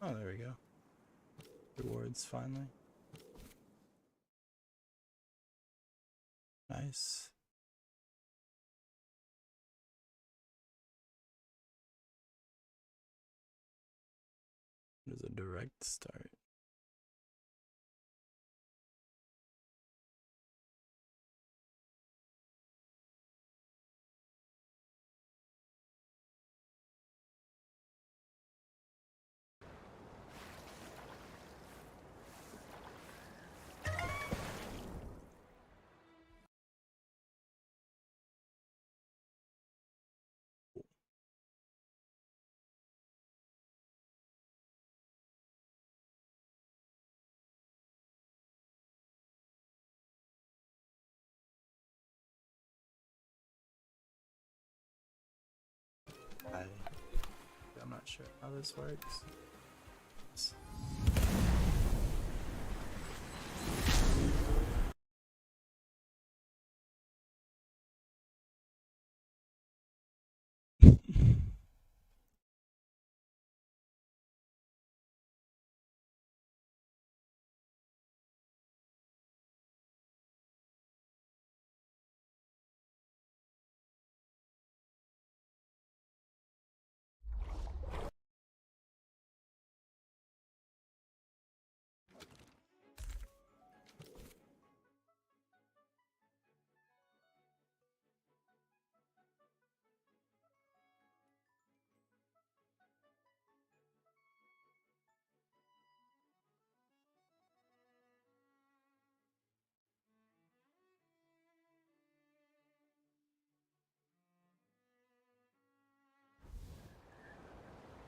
Oh, there we go. Rewards finally. Nice. There's a direct start. I'm not sure how this works.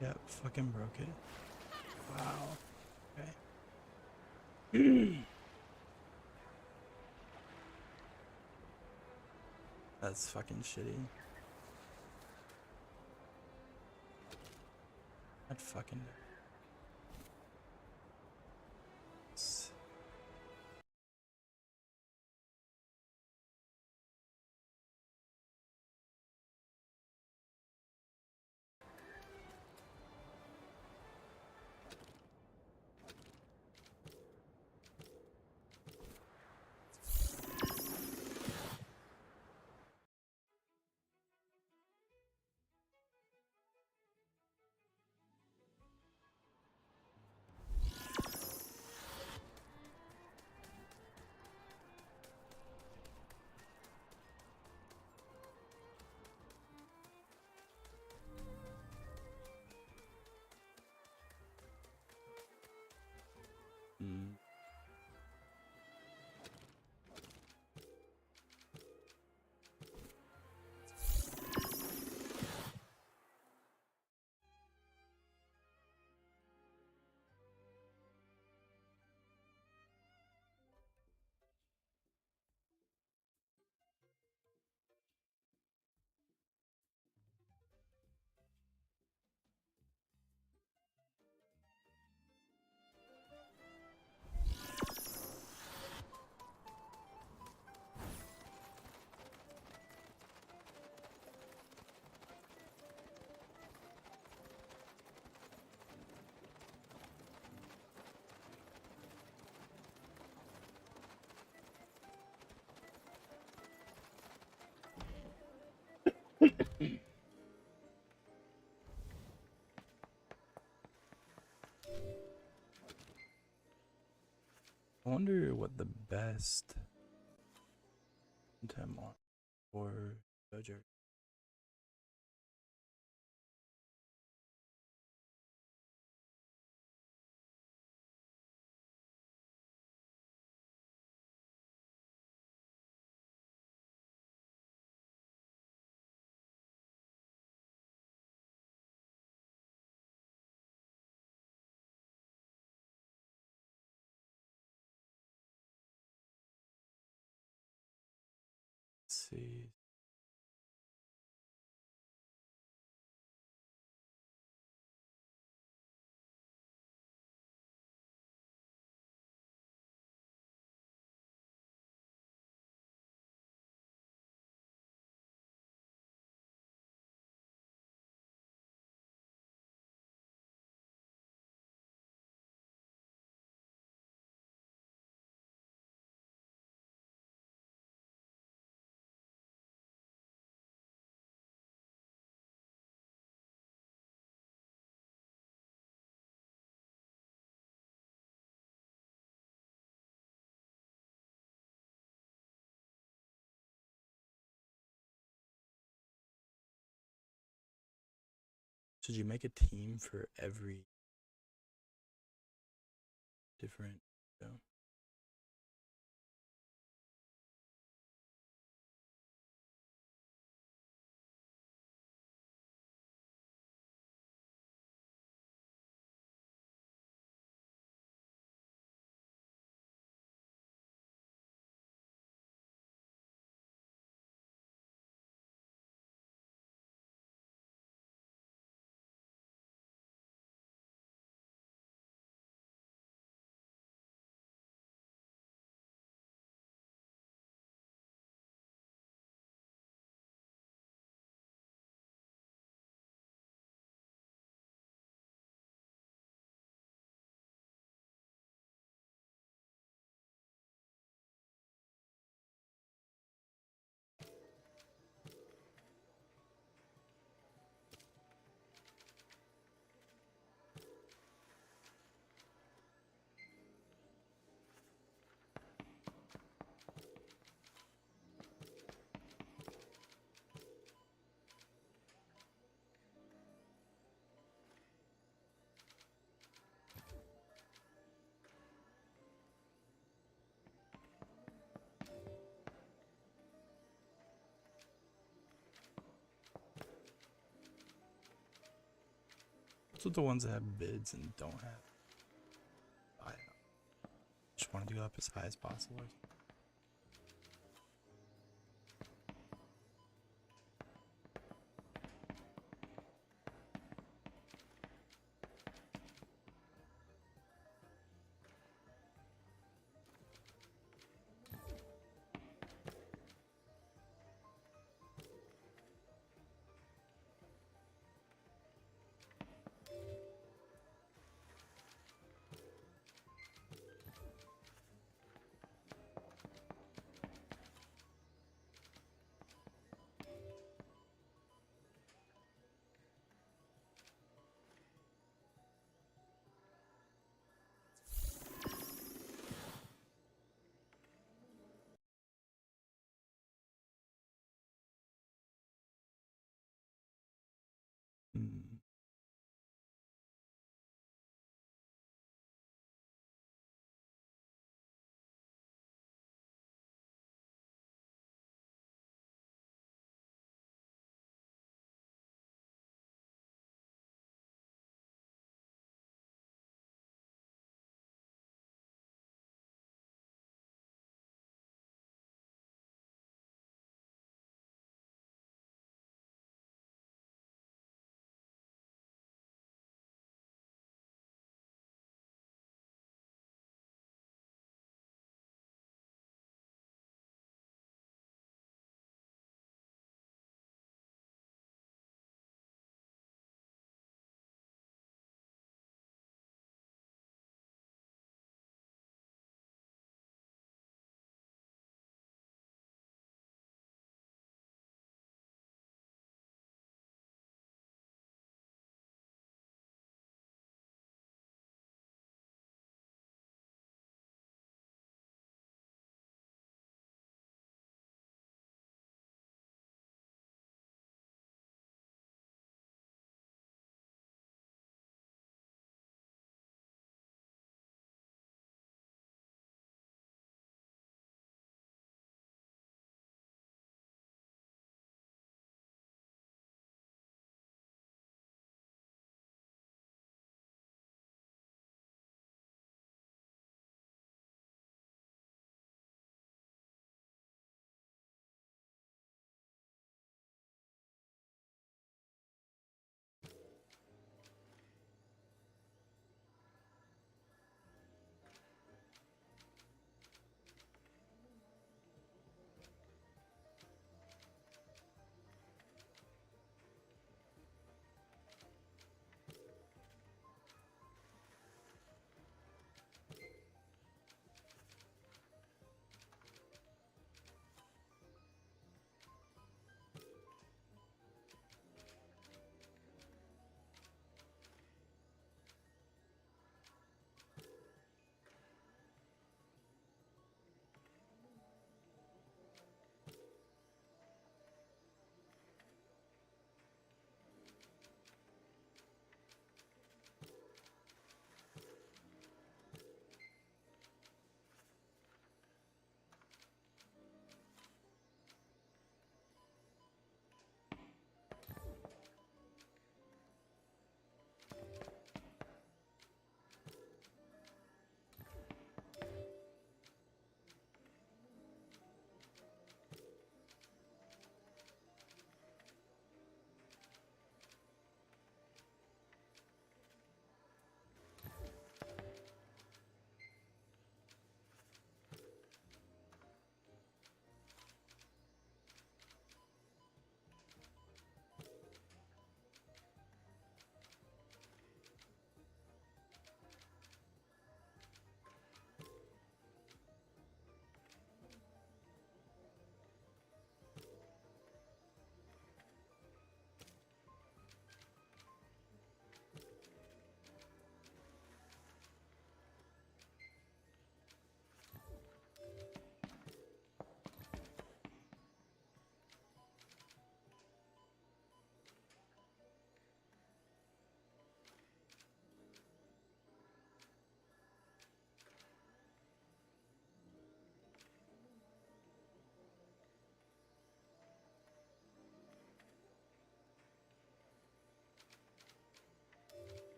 Yep, fucking broke it. Wow. Okay. That's fucking shitty. That fucking. Mm. I wonder what the best Temtem on for dojo. Let's see. Should you make a team for every different show? What's with the ones that have bids and don't have? I just want to go up as high as possible.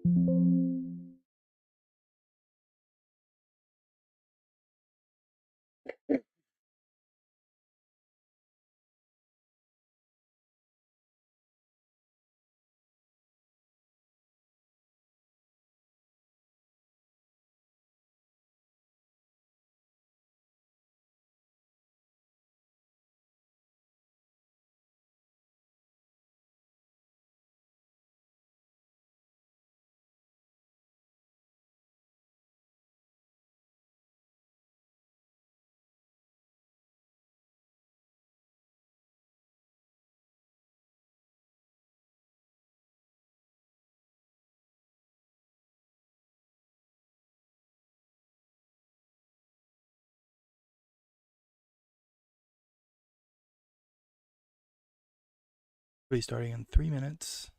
We'll be starting in 3 minutes.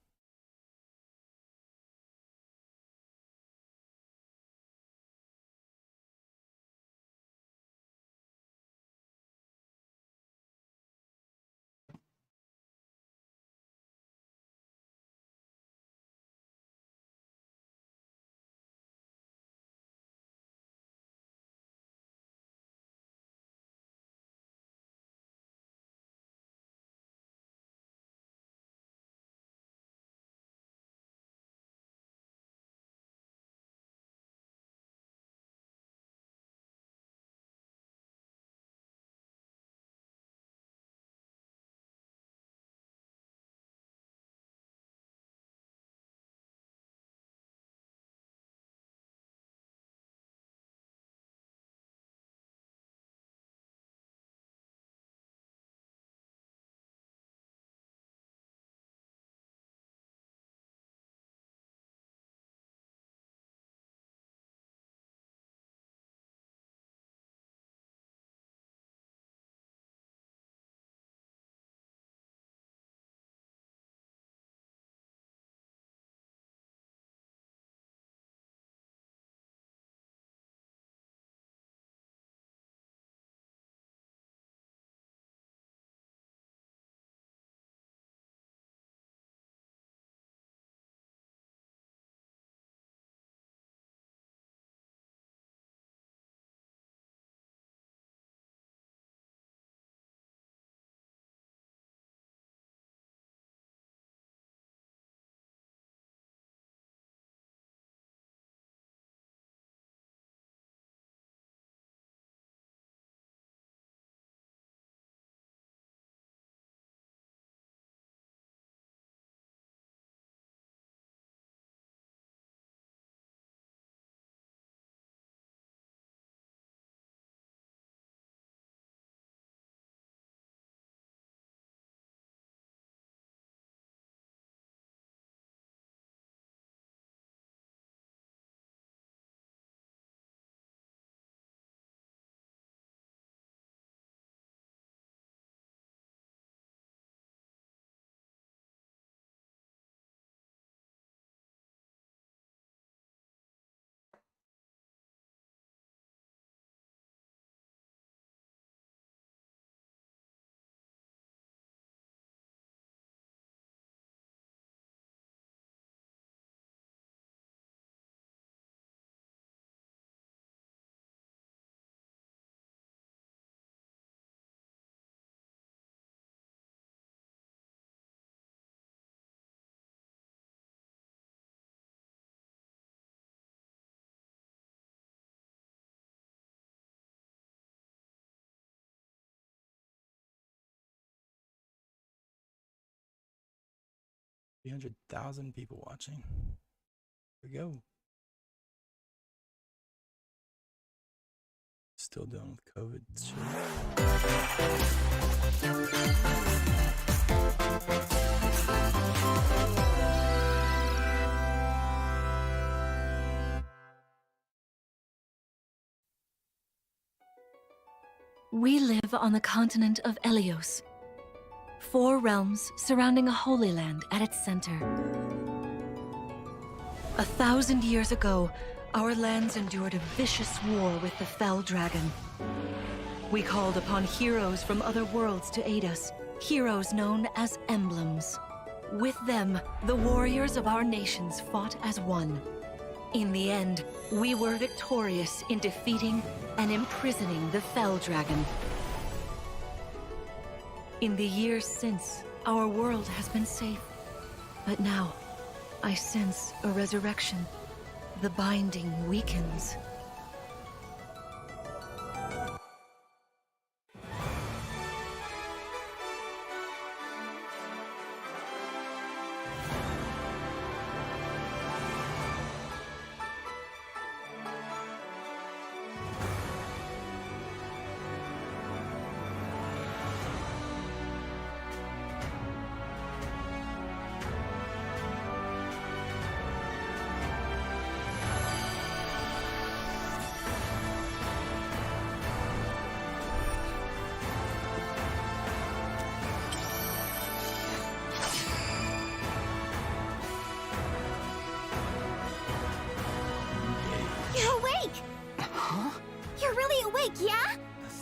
$300,000 people watching. Here we go. Still dealing with COVID shit. We live on the continent of Elios. 4 realms surrounding a holy land at its center. 1,000 years ago, our lands endured a vicious war with the Fell Dragon. We called upon heroes from other worlds to aid us, heroes known as emblems. With them, the warriors of our nations fought as one. In the end, we were victorious in defeating and imprisoning the Fell Dragon. In the years since, our world has been safe. But now, I sense a resurrection. The binding weakens. You're awake! Huh? You're really awake, yeah?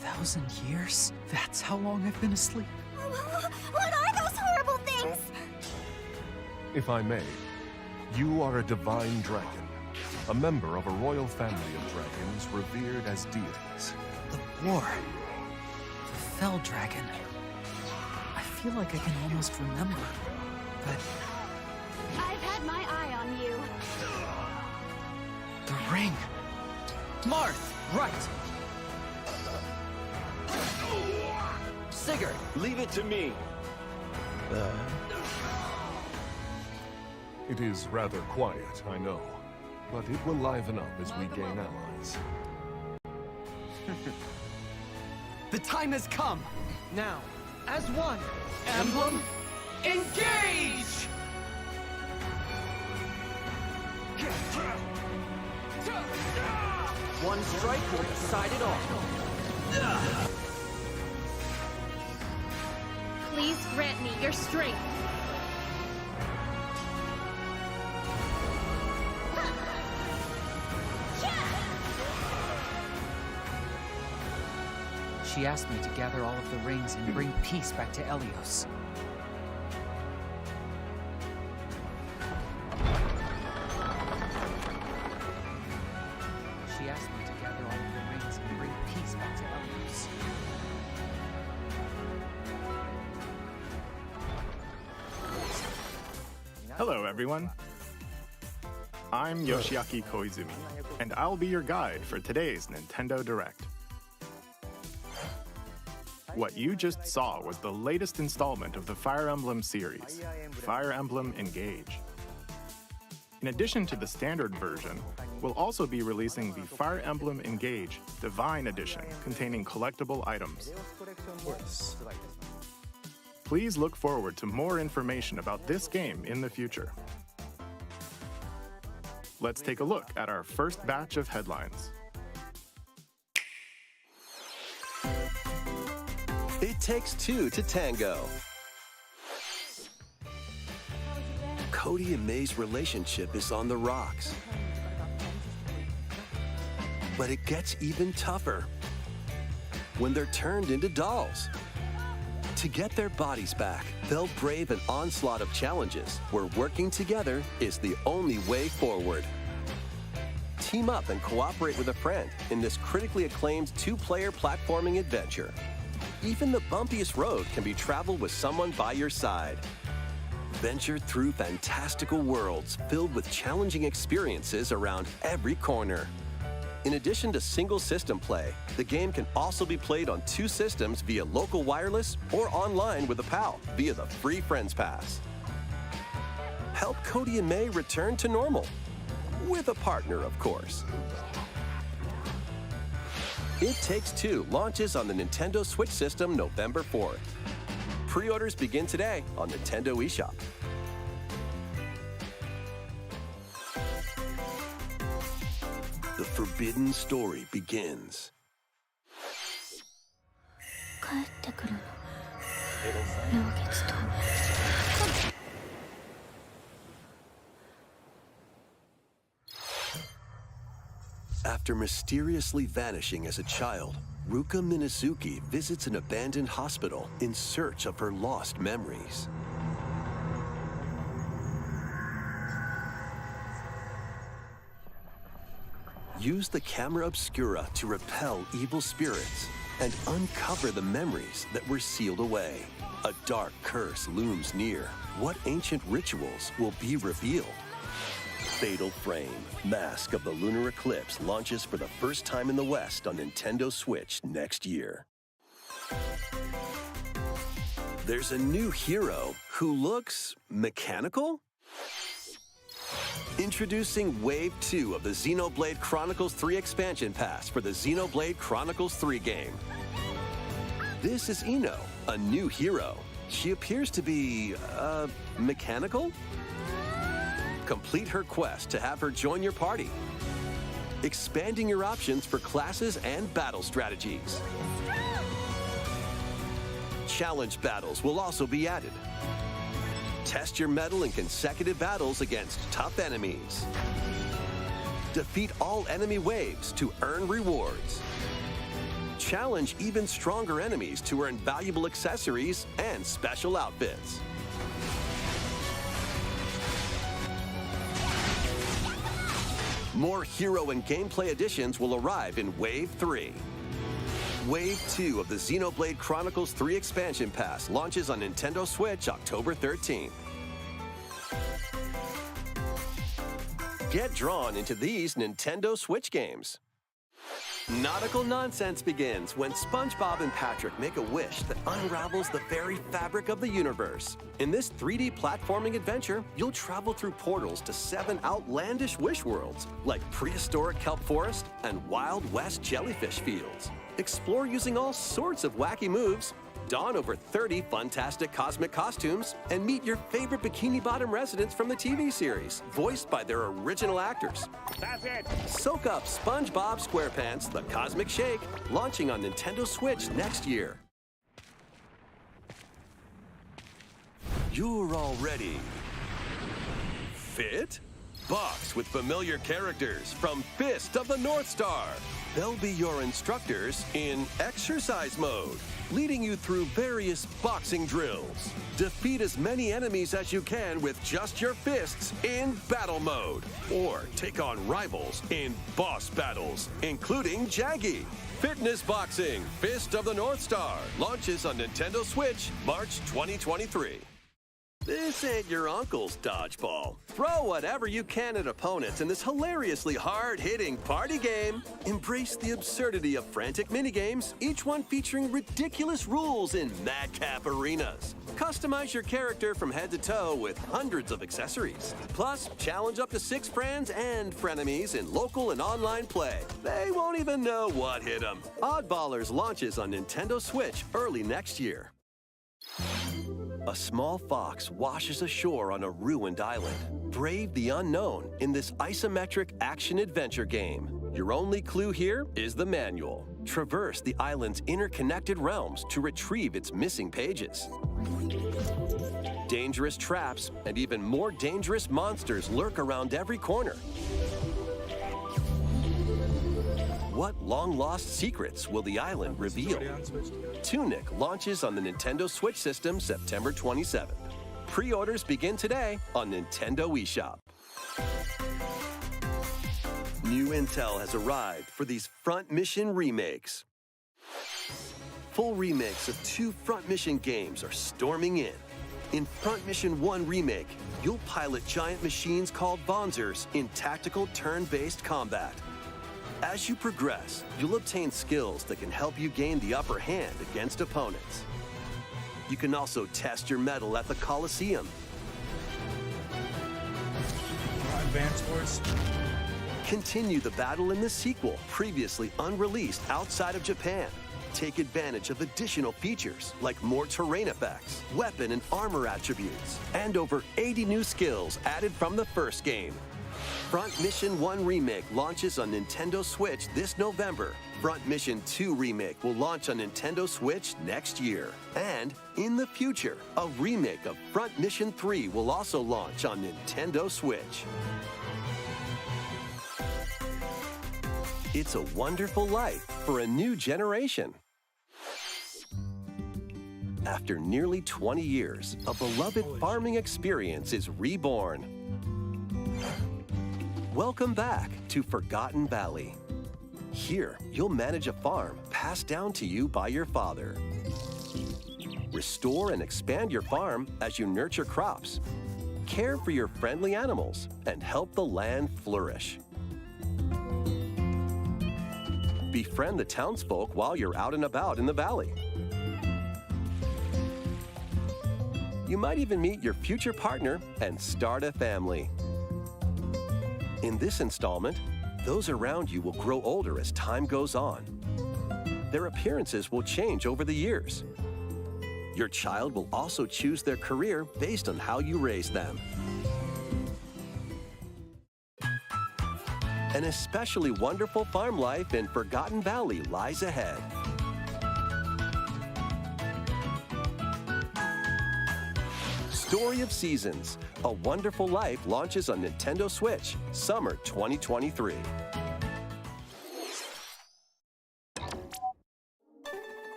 1,000 years? That's how long I've been asleep. What are those horrible things? If I may, you are a divine dragon, a member of a royal family of dragons revered as deities. The war. The Fell Dragon. I feel like I can almost remember, but I've had my eye on you. the ring. Marth, right. Sigurd, Leave it to me. It is rather quiet, I know, but it will liven up as we gain allies. the time has come. Now, as one, emblem, engage! One strike will decide it all. Please grant me your strength. She asked me to gather all of the rings and bring peace back to Elios. She asked me to gather all of the rings and bring peace back to Elios. Hello, everyone. I'm Yoshiaki Koizumi, and I'll be your guide for today's Nintendo Direct. What you just saw was the latest installment of the Fire Emblem series, Fire Emblem Engage. In addition to the standard version, we'll also be releasing the Fire Emblem Engage Divine Edition containing collectible items. Please look forward to more information about this game in the future. Let's take a look at our first batch of headlines. It takes two to tango. Cody and May's relationship is on the rocks. But it gets even tougher when they're turned into dolls. To get their bodies back, they'll brave an onslaught of challenges where working together is the only way forward. Team up and cooperate with a friend in this critically acclaimed two-player platforming adventure. Even the bumpiest road can be traveled with someone by your side. Venture through fantastical worlds filled with challenging experiences around every corner. In addition to single system play, the game can also be played on two systems via local wireless or online with a pal via the free Friends Pass. Help Cody and May return to normal. With a partner, of course. It Takes Two launches on the Nintendo Switch system November 4th. Pre-orders begin today on Nintendo eShop. The forbidden story begins. 帰ってくるの。陽月と。After mysteriously vanishing as a child, Ruka Minazuki visits an abandoned hospital in search of her lost memories. Use the camera obscura to repel evil spirits and uncover the memories that were sealed away. A dark curse looms near. What ancient rituals will be revealed? Fatal Frame, Mask of the Lunar Eclipse launches for the first time in the West on Nintendo Switch next year. There's a new hero who looks mechanical? Introducing Wave 2 of the Xenoblade Chronicles 3 expansion pass for the Xenoblade Chronicles 3 game. This is Ino, a new hero. She appears to be, mechanical? Complete her quest to have her join your party, expanding your options for classes and battle strategies. Challenge battles will also be added. Test your mettle in consecutive battles against tough enemies. Defeat all enemy waves to earn rewards. Challenge even stronger enemies to earn valuable accessories and special outfits. More hero and gameplay additions will arrive in Wave 3. Wave 2 of the Xenoblade Chronicles 3 expansion pass launches on Nintendo Switch October 13th. Get drawn into these Nintendo Switch games. Nautical nonsense begins when SpongeBob and Patrick make a wish that unravels the very fabric of the universe. In this 3D platforming adventure, you'll travel through portals to 7 outlandish wish worlds, like prehistoric kelp forest and Wild West jellyfish fields. Explore using all sorts of wacky moves, don over 30 fantastic cosmic costumes, and meet your favorite Bikini Bottom residents from the TV series, voiced by their original actors. That's it! Soak up SpongeBob SquarePants The Cosmic Shake, launching on Nintendo Switch next year. You're already fit? Box with familiar characters from Fist of the North Star. They'll be your instructors in exercise mode, leading you through various boxing drills. Defeat as many enemies as you can with just your fists in battle mode, or take on rivals in boss battles, including Jaggy. Fitness Boxing Fist of the North Star launches on Nintendo Switch March 2023. This ain't your uncle's dodgeball. Throw whatever you can at opponents in this hilariously hard-hitting party game. Embrace the absurdity of frantic minigames, each one featuring ridiculous rules in madcap arenas. Customize your character from head to toe with hundreds of accessories. Plus, challenge up to 6 friends and frenemies in local and online play. They won't even know what hit them. Oddballers launches on Nintendo Switch early next year. A small fox washes ashore on a ruined island. Brave the unknown in this isometric action-adventure game. Your only clue here is the manual. Traverse the island's interconnected realms to retrieve its missing pages. Dangerous traps and even more dangerous monsters lurk around every corner. What long-lost secrets will the island reveal? Tunic launches on the Nintendo Switch system September 27th. Pre-orders begin today on Nintendo eShop. New intel has arrived for these Front Mission remakes. Full remakes of 2 Front Mission games are storming in. In Front Mission 1 Remake, you'll pilot giant machines called Bonzers in tactical turn-based combat. As you progress, you'll obtain skills that can help you gain the upper hand against opponents. You can also test your mettle at the Coliseum. Advance Wars. Continue the battle in the sequel, previously unreleased outside of Japan. Take advantage of additional features like more terrain effects, weapon and armor attributes, and over 80 new skills added from the first game. Front Mission 1 Remake launches on Nintendo Switch this November. Front Mission 2 Remake will launch on Nintendo Switch next year. And in the future, a remake of Front Mission 3 will also launch on Nintendo Switch. It's a wonderful life for a new generation. After nearly 20 years, a beloved farming experience is reborn. Welcome back to Forgotten Valley. Here, you'll manage a farm passed down to you by your father. Restore and expand your farm as you nurture crops, care for your friendly animals, and help the land flourish. Befriend the townsfolk while you're out and about in the valley. You might even meet your future partner and start a family. In this installment, those around you will grow older as time goes on. Their appearances will change over the years. Your child will also choose their career based on how you raise them. An especially wonderful farm life in Forgotten Valley lies ahead. Story of Seasons, A Wonderful Life launches on Nintendo Switch, summer 2023.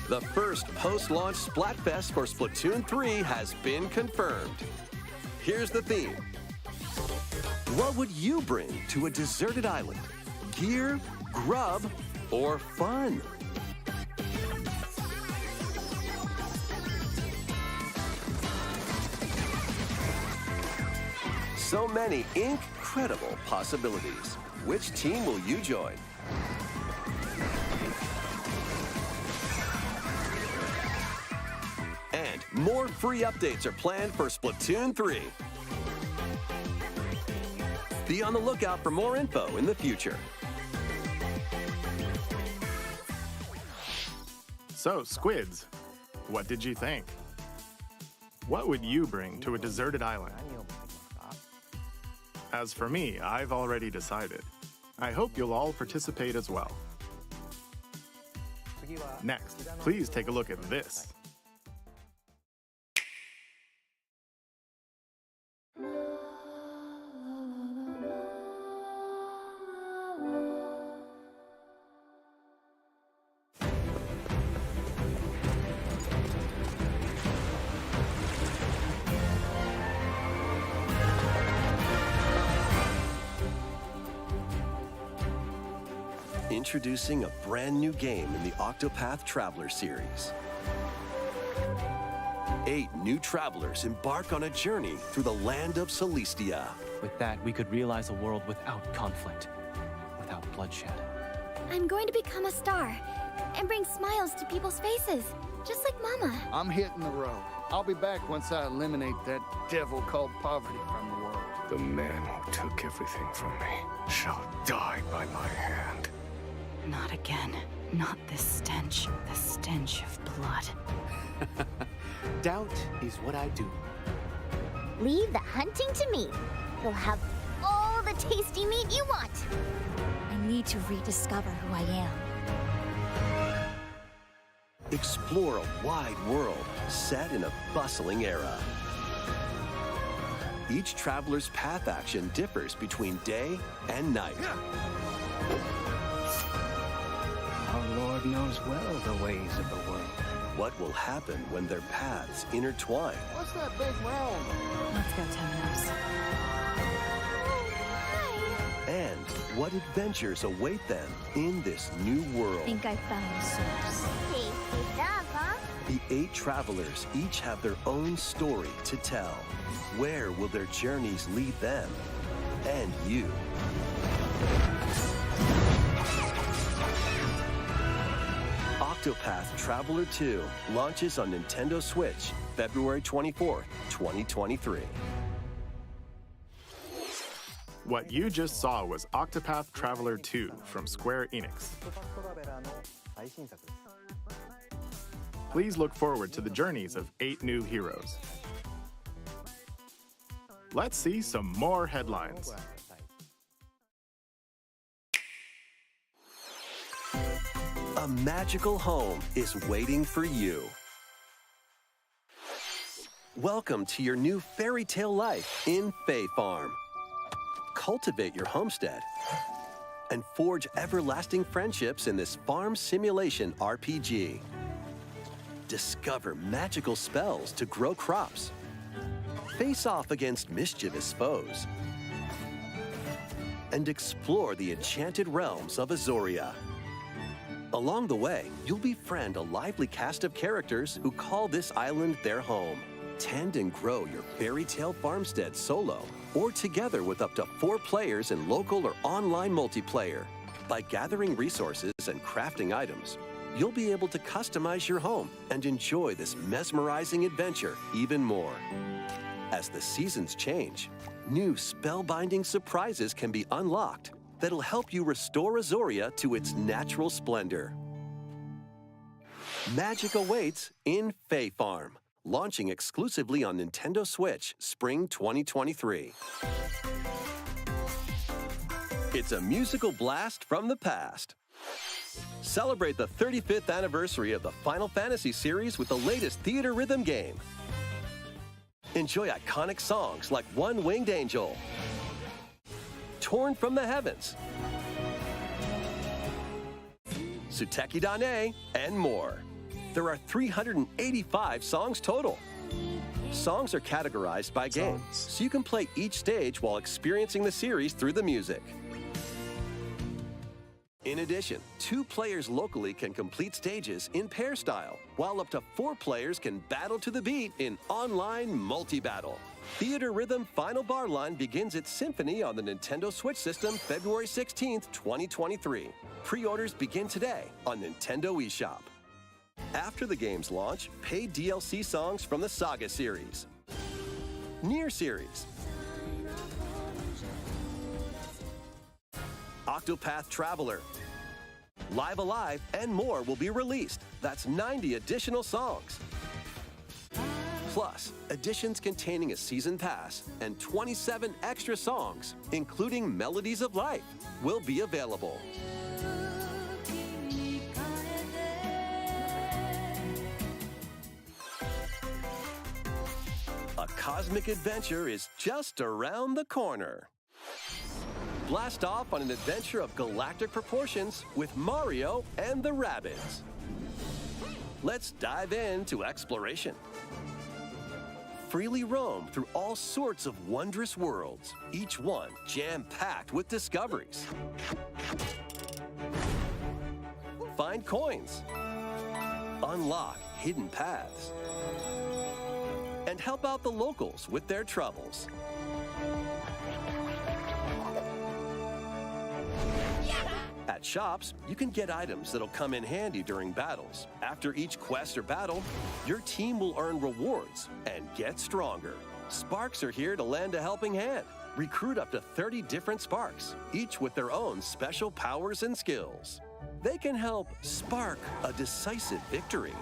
The first post-launch Splatfest for Splatoon 3 has been confirmed. Here's the theme. What would you bring to a deserted island? Gear, grub, or fun? So many incredible possibilities. Which team will you join? And more free updates are planned for Splatoon 3. Be on the lookout for more info in the future. So, Squids, what did you think? What would you bring to a deserted island? As for me, I've already decided. I hope you'll all participate as well. Next, please take a look at this. Introducing a brand new game in the Octopath Traveler series. 8 new travelers embark on a journey through the land of Celestia. With that, we could realize a world without conflict, without bloodshed. I'm going to become a star and bring smiles to people's faces, just like Mama. I'm hitting the road. I'll be back once I eliminate that devil called poverty from the world. The man who took everything from me shall die by my hand. Not again. Not this stench. The stench of blood. Doubt is what I do. Leave the hunting to me. You'll have all the tasty meat you want. I need to rediscover who I am. Explore a wide world set in a bustling era. Each traveler's path action differs between day and night. Our Lord knows well the ways of the world. What will happen when their paths intertwine? What's that big round? Let's go, Temenos. And what adventures await them in this new world? I think I found the source. Tasty stuff, huh? The 8 travelers each have their own story to tell. Where will their journeys lead them and you? Octopath Traveler 2 launches on Nintendo Switch February 24th, 2023. What you just saw was Octopath Traveler 2 from Square Enix. Please look forward to the journeys of 8 new heroes. Let's see some more headlines. A magical home is waiting for you. Welcome to your new fairy tale life in Fae Farm. Cultivate your homestead and forge everlasting friendships in this farm simulation RPG. Discover magical spells to grow crops. Face off against mischievous foes. And explore the enchanted realms of Azoria. Along the way, you'll befriend a lively cast of characters who call this island their home. Tend and grow your fairy tale farmstead solo or together with up to 4 players in local or online multiplayer. By gathering resources and crafting items, you'll be able to customize your home and enjoy this mesmerizing adventure even more. As the seasons change, new spellbinding surprises can be unlocked that'll help you restore Azoria to its natural splendor. Magic awaits in Fae Farm, launching exclusively on Nintendo Switch Spring 2023. It's a musical blast from the past. Celebrate the 35th anniversary of the Final Fantasy series with the latest theater rhythm game. Enjoy iconic songs like One Winged Angel, Torn from the Heavens, Suteki Dane, and more. There are 385 songs total. Songs are categorized by game, so you can play each stage while experiencing the series through the music. In addition, 2 players locally can complete stages in pair style, while up to 4 players can battle to the beat in online multi-battle. Theater Rhythm Final Bar Line begins its symphony on the Nintendo Switch system February 16th, 2023. Pre-orders begin today on Nintendo eShop. After the game's launch, paid DLC songs from the Saga series, Nier series, Octopath Traveler, Live Alive, and more will be released. That's 90 additional songs. Plus, editions containing a season pass and 27 extra songs, including Melodies of Life, will be available. A cosmic adventure is just around the corner. Blast off on an adventure of galactic proportions with Mario and the Rabbids. Let's dive into exploration. Freely roam through all sorts of wondrous worlds, each one jam-packed with discoveries. Find coins, unlock hidden paths, and help out the locals with their troubles. At shops, you can get items that'll come in handy during battles. After each quest or battle, your team will earn rewards and get stronger. Sparks are here to lend a helping hand. Recruit up to 30 different Sparks, each with their own special powers and skills. They can help spark a decisive victory.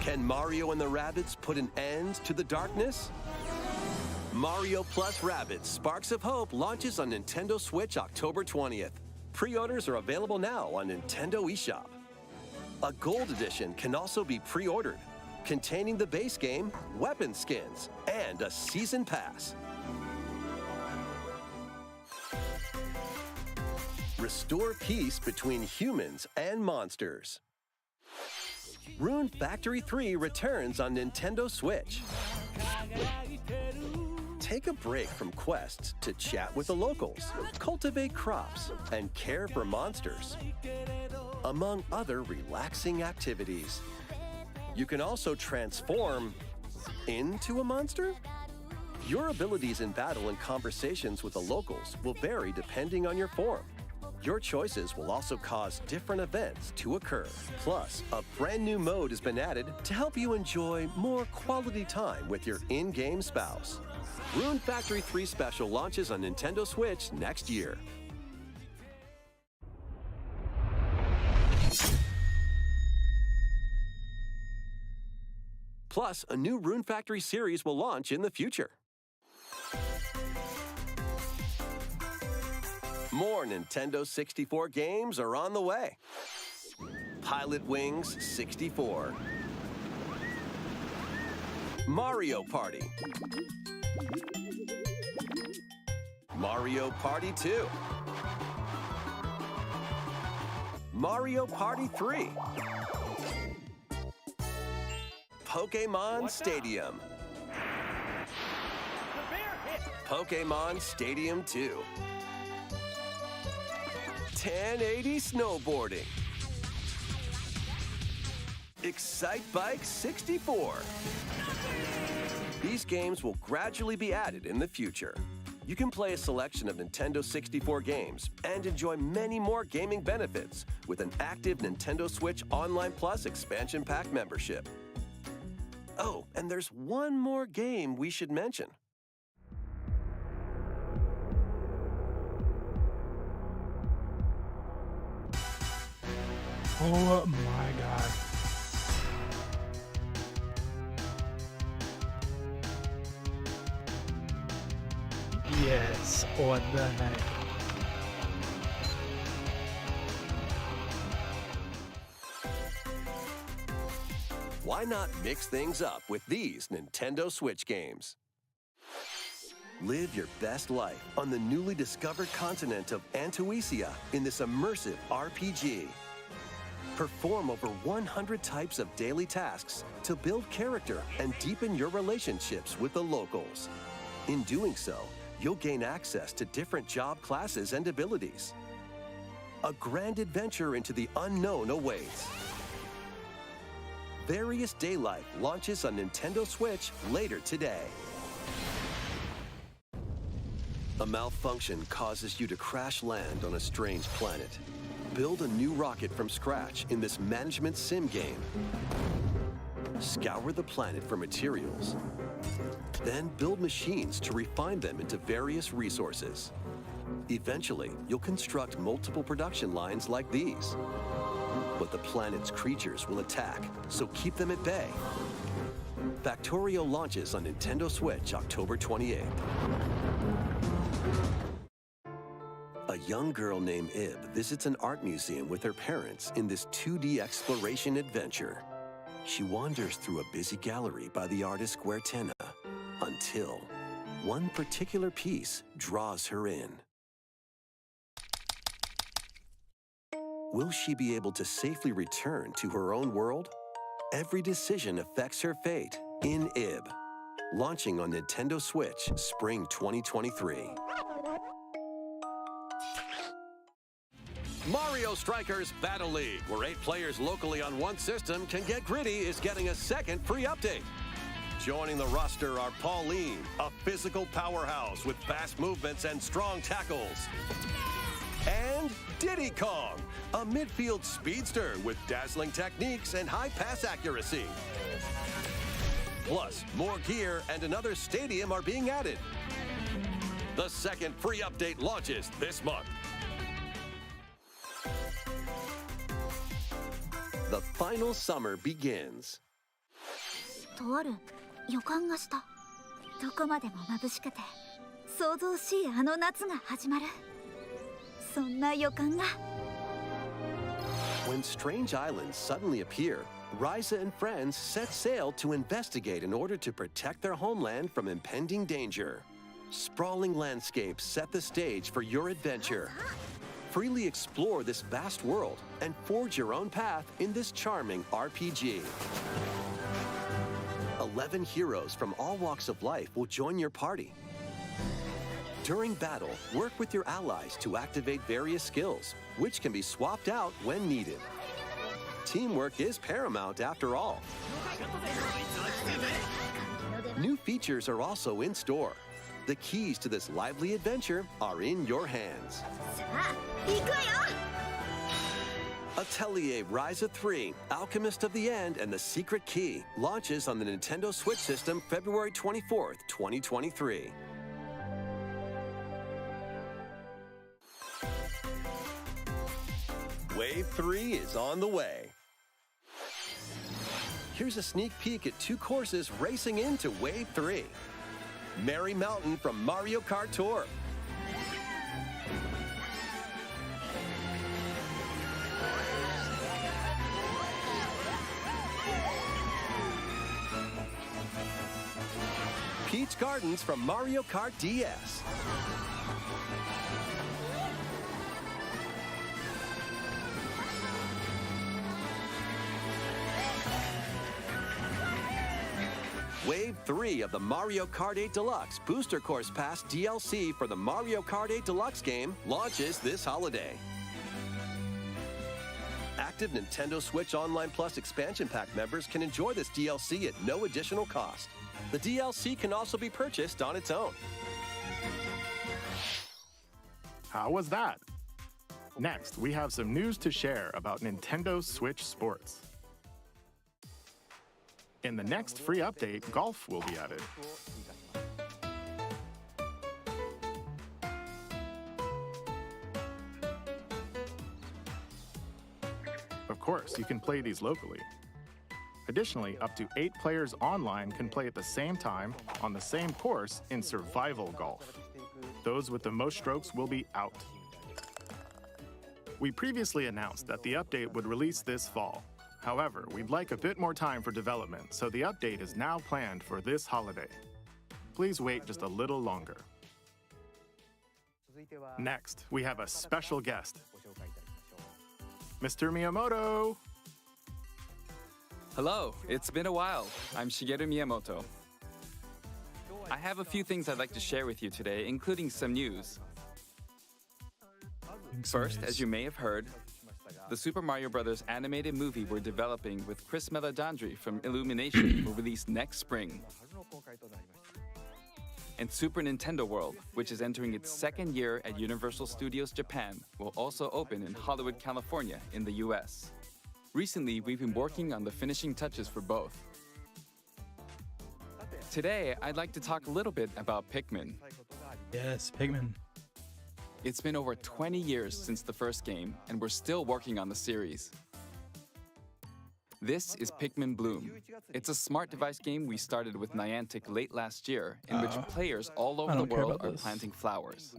Can Mario and the Rabbids put an end to the darkness? Mario Plus Rabbids Sparks of Hope launches on Nintendo Switch October 20th. Pre-orders are available now on Nintendo eShop. A Gold Edition can also be pre-ordered, containing the base game, weapon skins, and a season pass. Restore peace between humans and monsters. Rune Factory 3 returns on Nintendo Switch. Take a break from quests to chat with the locals, cultivate crops, and care for monsters, among other relaxing activities. You can also transform into a monster? Your abilities in battle and conversations with the locals will vary depending on your form. Your choices will also cause different events to occur. Plus, a brand new mode has been added to help you enjoy more quality time with your in-game spouse. Rune Factory 3 Special launches on Nintendo Switch next year. Plus, a new Rune Factory series will launch in the future. More Nintendo 64 games are on the way. Pilot Wings 64. Mario Party. Mario Party 2. Mario Party 3. Pokemon Stadium. Pokemon Stadium 2. 1080 Snowboarding. Excite Bike 64. These games will gradually be added in the future. You can play a selection of Nintendo 64 games and enjoy many more gaming benefits with an active Nintendo Switch Online Plus expansion pack membership. Oh, and there's one more game we should mention. Oh my god. Yes, what the heck? Why not mix things up with these Nintendo Switch games? Live your best life on the newly discovered continent of Antuisia in this immersive RPG. Perform over 100 types of daily tasks to build character and deepen your relationships with the locals. In doing so, you'll gain access to different job classes and abilities. A grand adventure into the unknown awaits. Various Day Life launches on Nintendo Switch later today. A malfunction causes you to crash land on a strange planet. Build a new rocket from scratch in this management sim game. Scour the planet for materials. Then build machines to refine them into various resources. Eventually, you'll construct multiple production lines like these. But the planet's creatures will attack, so keep them at bay. Factorio launches on Nintendo Switch October 28th. A young girl named Ib visits an art museum with her parents in this 2D exploration adventure. She wanders through a busy gallery by the artist Guertena until one particular piece draws her in. Will she be able to safely return to her own world? Every decision affects her fate in Ib. Launching on Nintendo Switch Spring 2023. Mario Strikers Battle League, where 8 players locally on one system can get gritty, is getting a second free update. Joining the roster are Pauline, a physical powerhouse with fast movements and strong tackles. And Diddy Kong, a midfield speedster with dazzling techniques and high pass accuracy. Plus, more gear and another stadium are being added. The second free update launches this month. The final summer begins. とある予感がした。どこまでも眩しくて想像しいあの夏が始まる。そんな予感が。When strange islands suddenly appear, Ryza and friends set sail to investigate in order to protect their homeland from impending danger. Sprawling landscapes set the stage for your adventure. Freely explore this vast world and forge your own path in this charming RPG. 11 heroes from all walks of life will join your party. During battle, work with your allies to activate various skills, which can be swapped out when needed. Teamwork is paramount after all. New features are also in store. The keys to this lively adventure are in your hands. Atelier Ryza 3, Alchemist of the End and the Secret Key launches on the Nintendo Switch system February 24th, 2023. Wave 3 is on the way. Here's a sneak peek at 2 courses racing into Wave 3. Merry Mountain from Mario Kart Tour. Peach Gardens from Mario Kart DS. Wave 3 of the Mario Kart 8 Deluxe Booster Course Pass DLC for the Mario Kart 8 Deluxe game launches this holiday. Active Nintendo Switch Online Plus expansion pack members can enjoy this DLC at no additional cost. The DLC can also be purchased on its own. How was that? Next, we have some news to share about Nintendo Switch Sports. In the next free update, golf will be added. Of course, you can play these locally. Additionally, up to 8 players online can play at the same time on the same course in survival golf. Those with the most strokes will be out. We previously announced that the update would release this fall. However, we'd like a bit more time for development, so the update is now planned for this holiday. Please wait just a little longer. Next, we have a special guest. Mr. Miyamoto! Hello, it's been a while. I'm Shigeru Miyamoto. I have a few things I'd like to share with you today, including some news. First, as you may have heard, the Super Mario Bros. Animated movie we're developing with Chris Meledandri from Illumination will release next spring. And Super Nintendo World, which is entering its second year at Universal Studios Japan, will also open in Hollywood, California in the US. Recently, we've been working on the finishing touches for both. Today, I'd like to talk a little bit about Pikmin. Yes, Pikmin. It's been over 20 years since the first game, and we're still working on the series. This is Pikmin Bloom. It's a smart device game we started with Niantic late last year, in which players all over the world are planting flowers.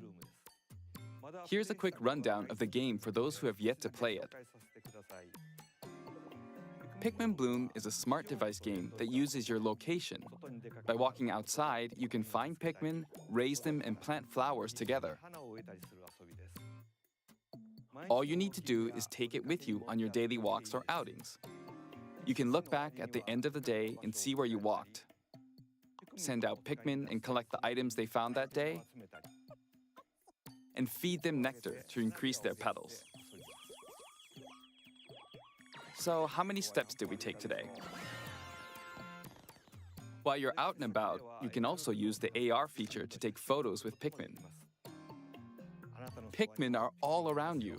Here's a quick rundown of the game for those who have yet to play it. Pikmin Bloom is a smart device game that uses your location. By walking outside, you can find Pikmin, raise them, and plant flowers together. All you need to do is take it with you on your daily walks or outings. You can look back at the end of the day and see where you walked. Send out Pikmin and collect the items they found that day. And feed them nectar to increase their petals. So, how many steps did we take today? While you're out and about, you can also use the AR feature to take photos with Pikmin. Pikmin are all around you.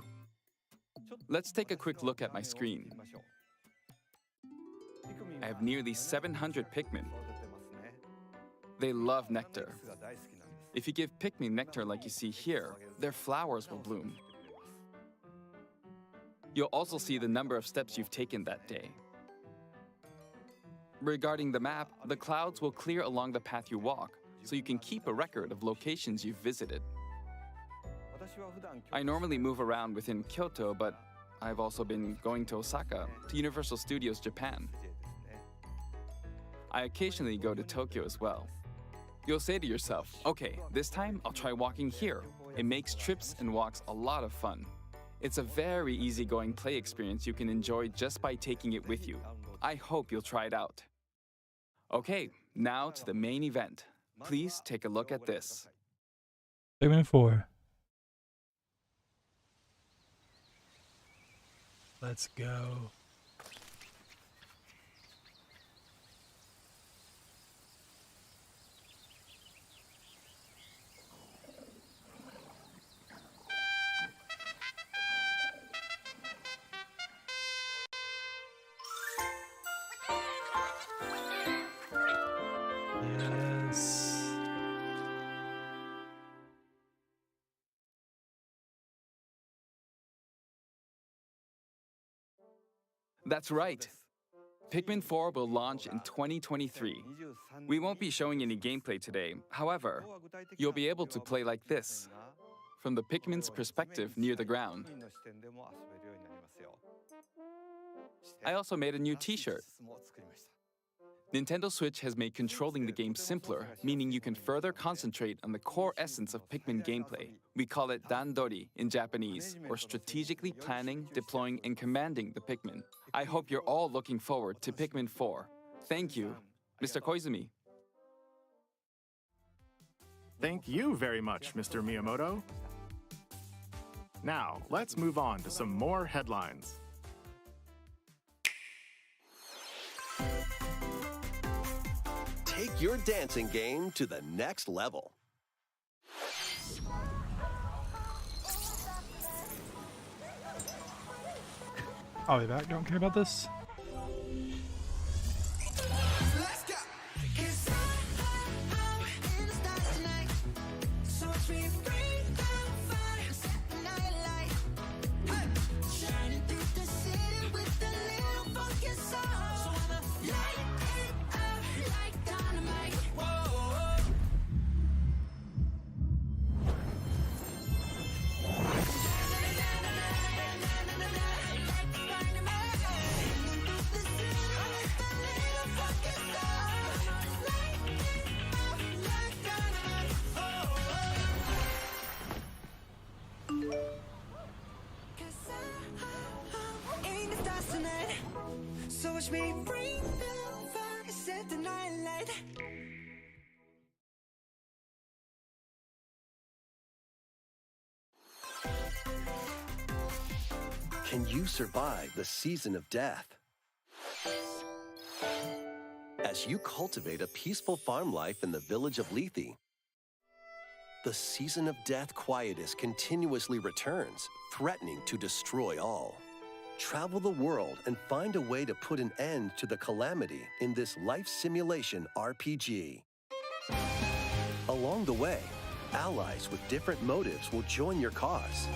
Let's take a quick look at my screen. I have nearly 700 Pikmin. They love nectar. If you give Pikmin nectar like you see here, their flowers will bloom. You'll also see the number of steps you've taken that day. Regarding the map, the clouds will clear along the path you walk, so you can keep a record of locations you've visited. I normally move around within Kyoto, but I've also been going to Osaka, to Universal Studios Japan. I occasionally go to Tokyo as well. You'll say to yourself, okay, this time I'll try walking here. It makes trips and walks a lot of fun. It's a very easygoing play experience you can enjoy just by taking it with you. I hope you'll try it out. Okay, now to the main event. Please take a look at this. Pikmin 4. Let's go. Yes. That's right. Pikmin 4 will launch in 2023. We won't be showing any gameplay today. However, you'll be able to play like this, from the Pikmin's perspective near the ground. I also made a new t-shirt. Nintendo Switch has made controlling the game simpler, meaning you can further concentrate on the core essence of Pikmin gameplay. We call it dandori in Japanese, or strategically planning, deploying, and commanding the Pikmin. I hope you're all looking forward to Pikmin 4. Thank you, Mr. Koizumi. Thank you very much, Mr. Miyamoto. Now, let's move on to some more headlines. Take your dancing game to the next level. I'll be back. Don't care about this. Can you survive the season of death? As you cultivate a peaceful farm life in the village of Lethe, the season of death quietus continuously returns, threatening to destroy all. Travel the world and find a way to put an end to the calamity in this life simulation RPG. Along the way, allies with different motives will join your cause.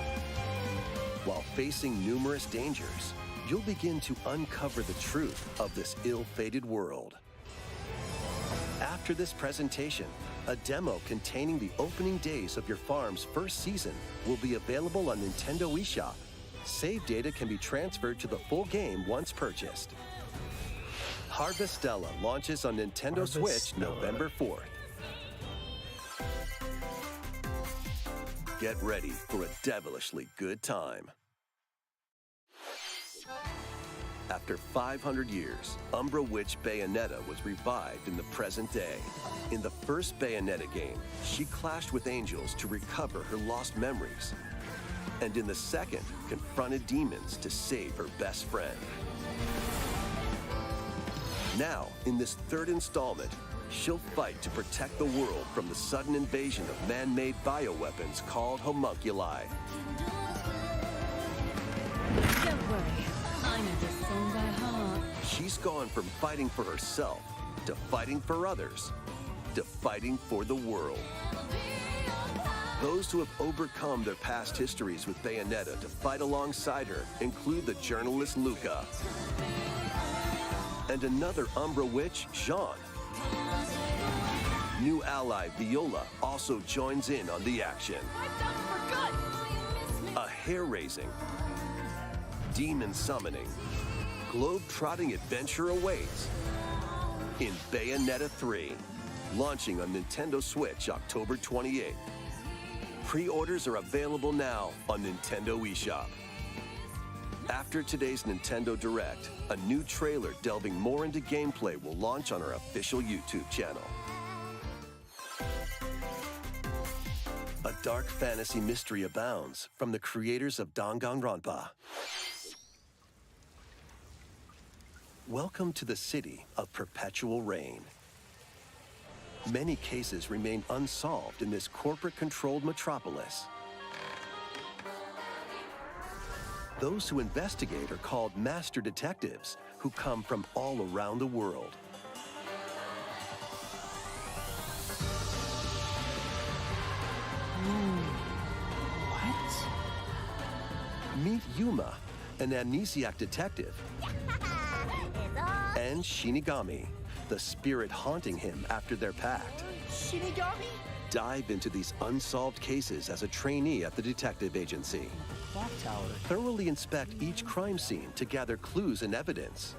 While facing numerous dangers, you'll begin to uncover the truth of this ill-fated world. After this presentation, a demo containing the opening days of your farm's first season will be available on Nintendo eShop. Save data can be transferred to the full game once purchased. Harvestella launches on Nintendo Switch November 4th. Get ready for a devilishly good time. After 500 years, Umbra Witch Bayonetta was revived in the present day. In the first Bayonetta game, she clashed with angels to recover her lost memories. And in the second, confronted demons to save her best friend. Now, in this third installment, she'll fight to protect the world from the sudden invasion of man-made bioweapons called homunculi. Don't worry, I know this song by heart. She's gone from fighting for herself to fighting for others to fighting for the world. Those who have overcome their past histories with Bayonetta to fight alongside her include the journalist Luca and another Umbra witch, Jean. New ally Viola also joins in on the action. A hair-raising, demon summoning, globe-trotting adventure awaits in Bayonetta 3, launching on Nintendo Switch October 28th. Pre-orders are available now on Nintendo eShop. After today's Nintendo Direct, a new trailer delving more into gameplay will launch on our official YouTube channel. A dark fantasy mystery abounds from the creators of Danganronpa. Welcome to the city of perpetual rain. Many cases remain unsolved in this corporate-controlled metropolis. Those who investigate are called master detectives, who come from all around the world. What? Meet Yuma, an amnesiac detective, and Shinigami, the spirit haunting him after their pact. Shinigami? Dive into these unsolved cases as a trainee at the detective agency. Clock tower. Thoroughly inspect each crime scene to gather clues and evidence.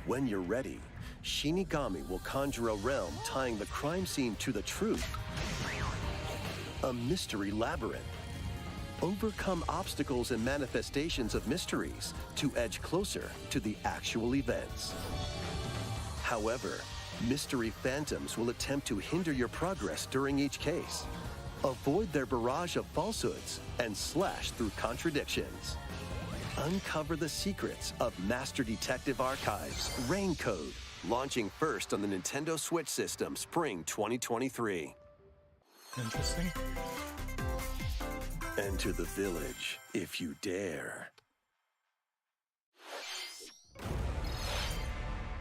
When you're ready, Shinigami will conjure a realm tying the crime scene to the truth. A mystery labyrinth. Overcome obstacles and manifestations of mysteries to edge closer to the actual events. However, mystery phantoms will attempt to hinder your progress during each case. Avoid their barrage of falsehoods and slash through contradictions. Uncover the secrets of Master Detective Archives Rain Code, launching first on the Nintendo Switch system spring 2023. Interesting. Enter the village if you dare.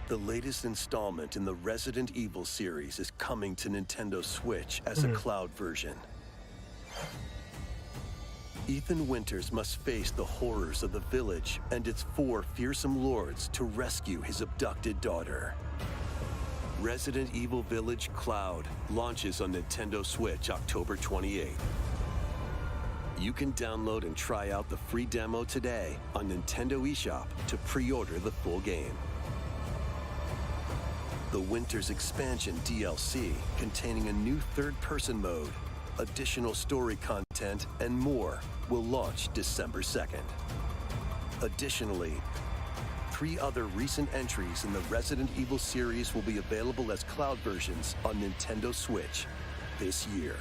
The latest installment in the Resident Evil series is coming to Nintendo Switch as a cloud version. Ethan Winters must face the horrors of the village and its 4 fearsome lords to rescue his abducted daughter. Resident Evil Village Cloud launches on Nintendo Switch October 28th. You can download and try out the free demo today on Nintendo eShop to pre-order the full game. The Winters Expansion DLC, containing a new third-person mode, additional story content, and more, will launch December 2nd. Additionally, 3 other recent entries in the Resident Evil series will be available as cloud versions on Nintendo Switch this year.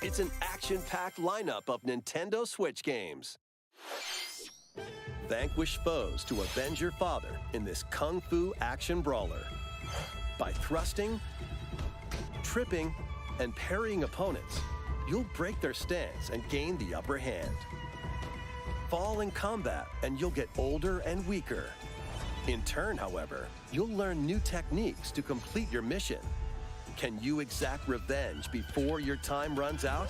It's an action-packed lineup of Nintendo Switch games. Vanquish foes to avenge your father in this kung fu action brawler by thrusting, tripping, and parrying opponents. You'll break their stance and gain the upper hand. Fall in combat and you'll get older and weaker. In turn, however, you'll learn new techniques to complete your mission. Can you exact revenge before your time runs out?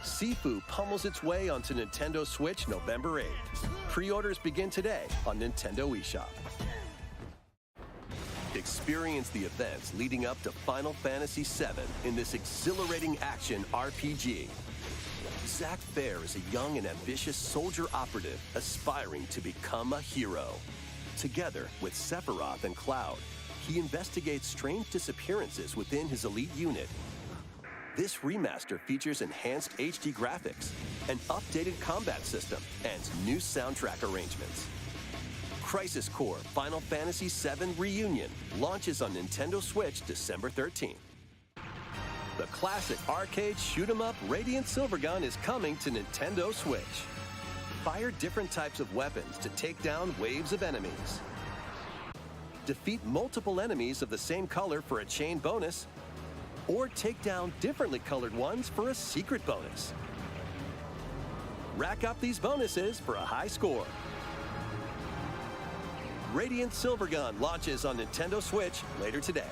Sifu pummels its way onto Nintendo Switch November 8th. Pre-orders begin today on Nintendo eShop. Experience the events leading up to Final Fantasy VII in this exhilarating action RPG. Zack Fair is a young and ambitious soldier operative aspiring to become a hero. Together with Sephiroth and Cloud, he investigates strange disappearances within his elite unit. This remaster features enhanced HD graphics, an updated combat system, and new soundtrack arrangements. Crisis Core Final Fantasy VII Reunion launches on Nintendo Switch December 13th. The classic arcade shoot-'em-up Radiant Silvergun is coming to Nintendo Switch. Fire different types of weapons to take down waves of enemies. Defeat multiple enemies of the same color for a chain bonus, or take down differently colored ones for a secret bonus. Rack up these bonuses for a high score. Radiant Silvergun launches on Nintendo Switch later today.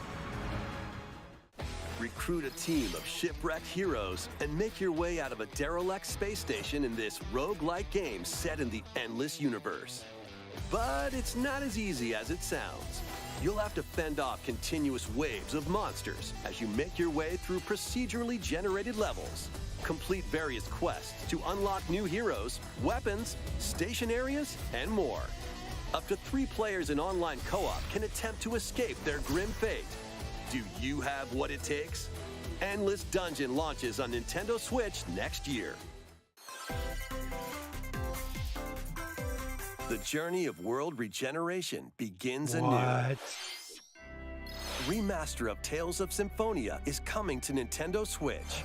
Recruit a team of shipwrecked heroes and make your way out of a derelict space station in this roguelike game set in the endless universe. But it's not as easy as it sounds. You'll have to fend off continuous waves of monsters as you make your way through procedurally generated levels. Complete various quests to unlock new heroes, weapons, station areas, and more. Up to 3 players in online co-op can attempt to escape their grim fate. Do you have what it takes? Endless Dungeon launches on Nintendo Switch next year. The journey of world regeneration begins anew. Remaster of Tales of Symphonia is coming to Nintendo Switch.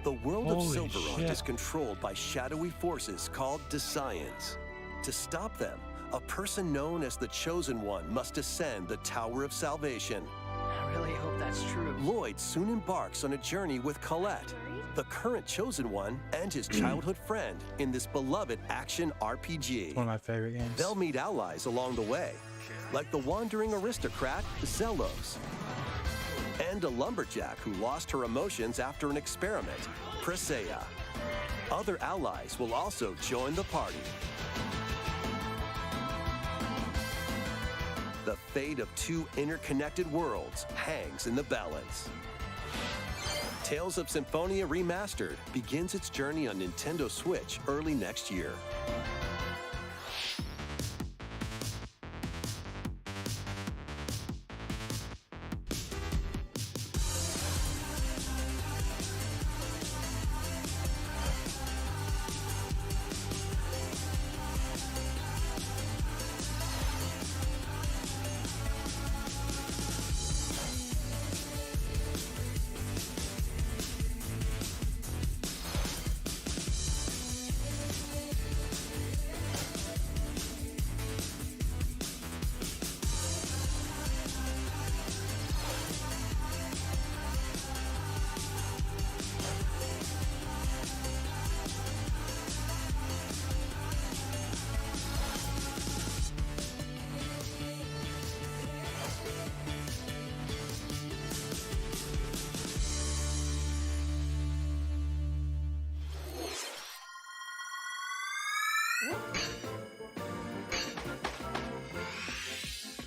The world of Silverond is controlled by shadowy forces called Desians. To stop them, a person known as the Chosen One must ascend the Tower of Salvation. I really hope that's true. Lloyd soon embarks on a journey with Colette, the current Chosen One, and his childhood friend in this beloved action RPG. One of my favorite games. They'll meet allies along the way, like the wandering aristocrat, Zelos, and a lumberjack who lost her emotions after an experiment, Presea. Other allies will also join the party. The fate of 2 interconnected worlds hangs in the balance. Tales of Symphonia Remastered begins its journey on Nintendo Switch early next year.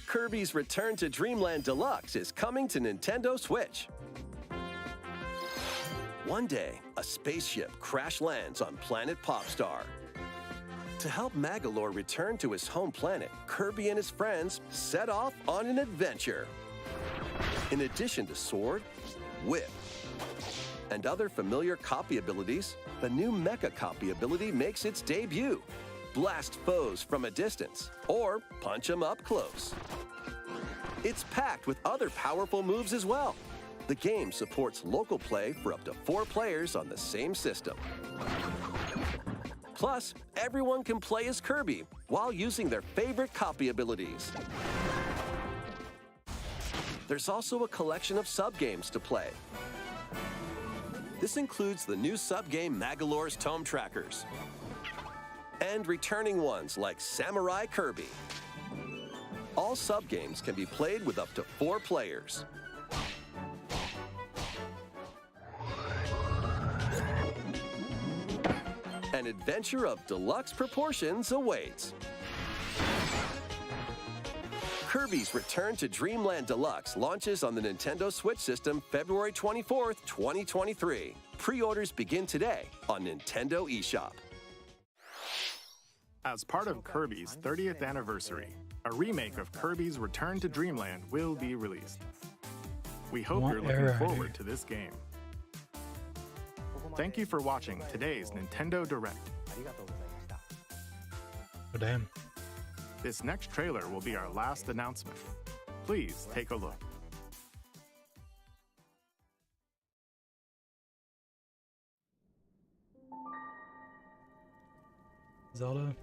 Kirby's Return to Dreamland Deluxe is coming to Nintendo Switch. One day, a spaceship crash lands on planet Popstar. To help Magolor return to his home planet, Kirby and his friends set off on an adventure. In addition to Sword, Whip, and other familiar copy abilities, the new Mecha copy ability makes its debut. Blast foes from a distance, or punch them up close. It's packed with other powerful moves as well. The game supports local play for up to 4 players on the same system. Plus, everyone can play as Kirby while using their favorite copy abilities. There's also a collection of sub-games to play. This includes the new sub-game Magolor's Tome Trackers, and returning ones like Samurai Kirby. All sub-games can be played with up to 4 players. An adventure of deluxe proportions awaits. Kirby's Return to Dreamland Deluxe launches on the Nintendo Switch system February 24th, 2023. Pre-orders begin today on Nintendo eShop. As part of Kirby's 30th anniversary, a remake of Kirby's Return to Dreamland will be released. We hope you're looking forward to this game. Thank you for watching today's Nintendo Direct. Oh, damn. This next trailer will be our last announcement. Please take a look. Zelda.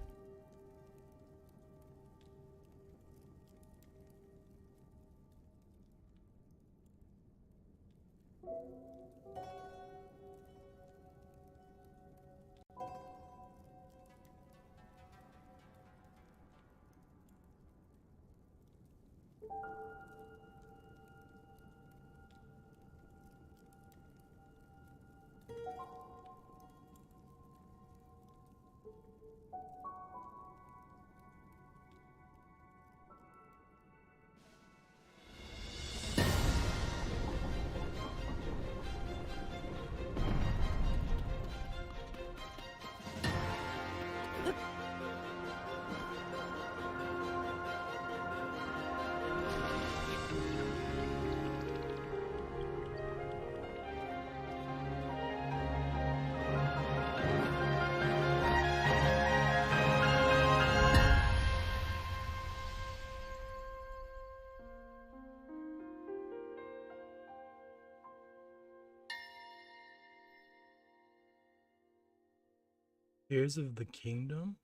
Tears of the Kingdom?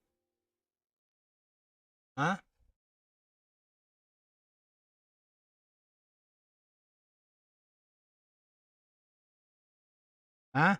Huh? Huh?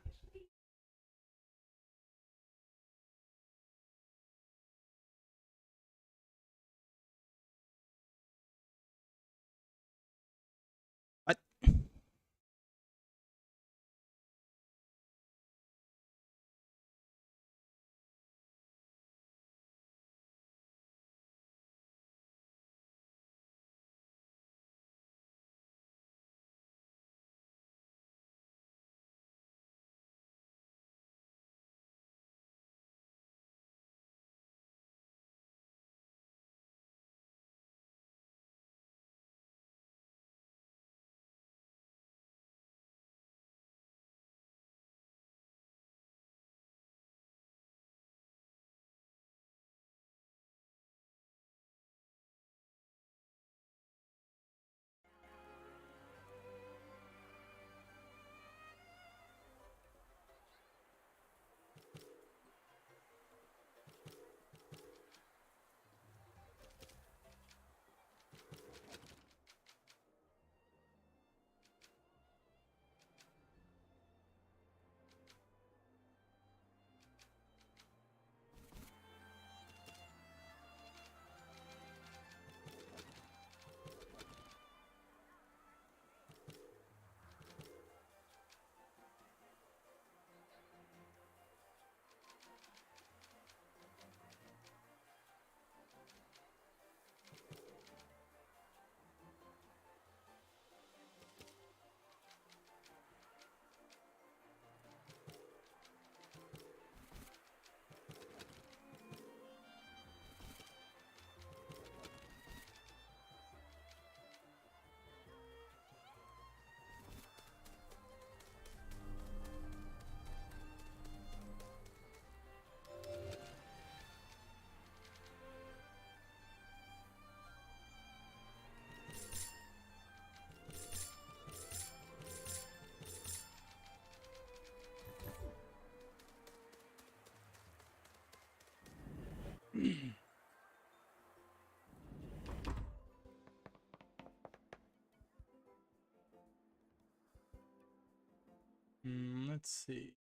Let's see.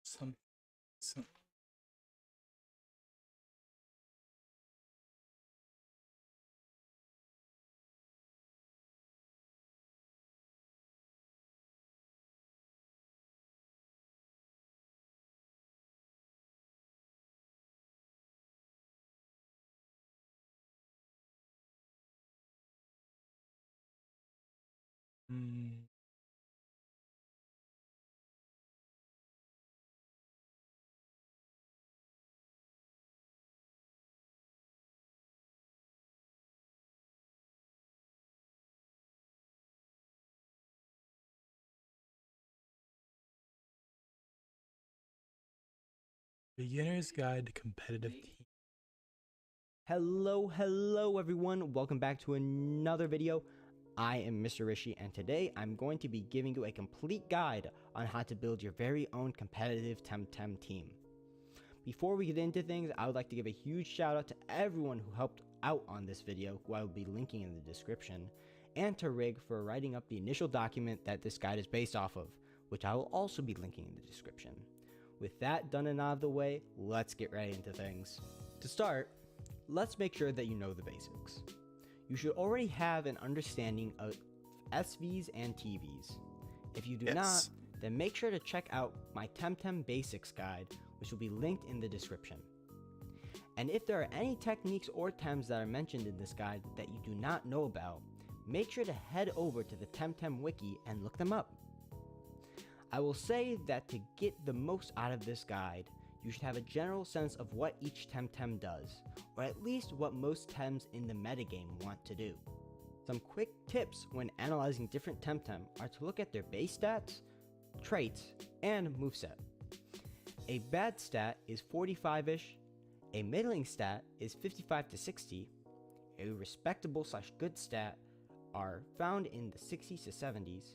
Some Beginner's Guide to Competitive Team. Hello everyone, welcome back to another video. I am Mr. Rishi, and today I'm going to be giving you a complete guide on how to build your very own competitive Temtem team. Before we get into things, I would like to give a huge shout out to everyone who helped out on this video, who I will be linking in the description, and to Rig for writing up the initial document that this guide is based off of, which I will also be linking in the description. With that done and out of the way, let's get right into things. To start, let's make sure that you know the basics. You should already have an understanding of SVs and TVs. If you do not, then make sure to check out my Temtem Basics guide, which will be linked in the description. And if there are any techniques or Tems that are mentioned in this guide that you do not know about, make sure to head over to the Temtem wiki and look them up. I will say that to get the most out of this guide, you should have a general sense of what each Temtem does, or at least what most Tems in the metagame want to do. Some quick tips when analyzing different Temtem are to look at their base stats, traits, and moveset. A bad stat is 45-ish, a middling stat is 55 to 60, a respectable/good stat are found in the 60s to 70s,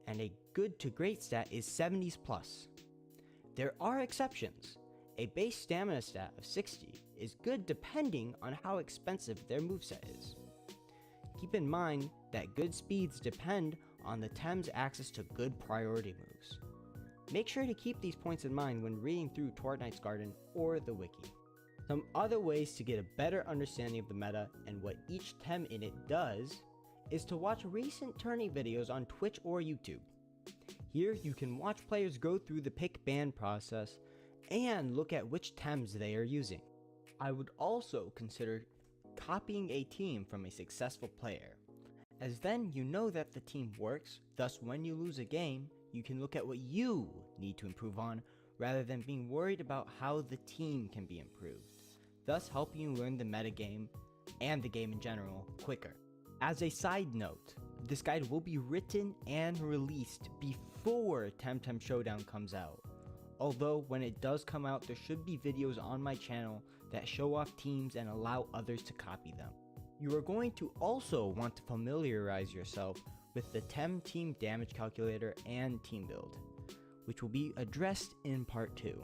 and a good to great stat is 70s plus. There are exceptions. A base stamina stat of 60 is good depending on how expensive their moveset is. Keep in mind that good speeds depend on the Tem's access to good priority moves. Make sure to keep these points in mind when reading through Toward Knight's Garden or the wiki. Some other ways to get a better understanding of the meta and what each Tem in it does is to watch recent tourney videos on Twitch or YouTube. Here you can watch players go through the pick ban process and look at which Tems they are using. I would also consider copying a team from a successful player, as then you know that the team works, thus when you lose a game, you can look at what you need to improve on rather than being worried about how the team can be improved, thus helping you learn the metagame and the game in general quicker. As a side note, this guide will be written and released before Temtem Showdown comes out. Although when it does come out, there should be videos on my channel that show off teams and allow others to copy them. You are going to also want to familiarize yourself with the Tem Team Damage Calculator and Team Build, which will be addressed in part 2.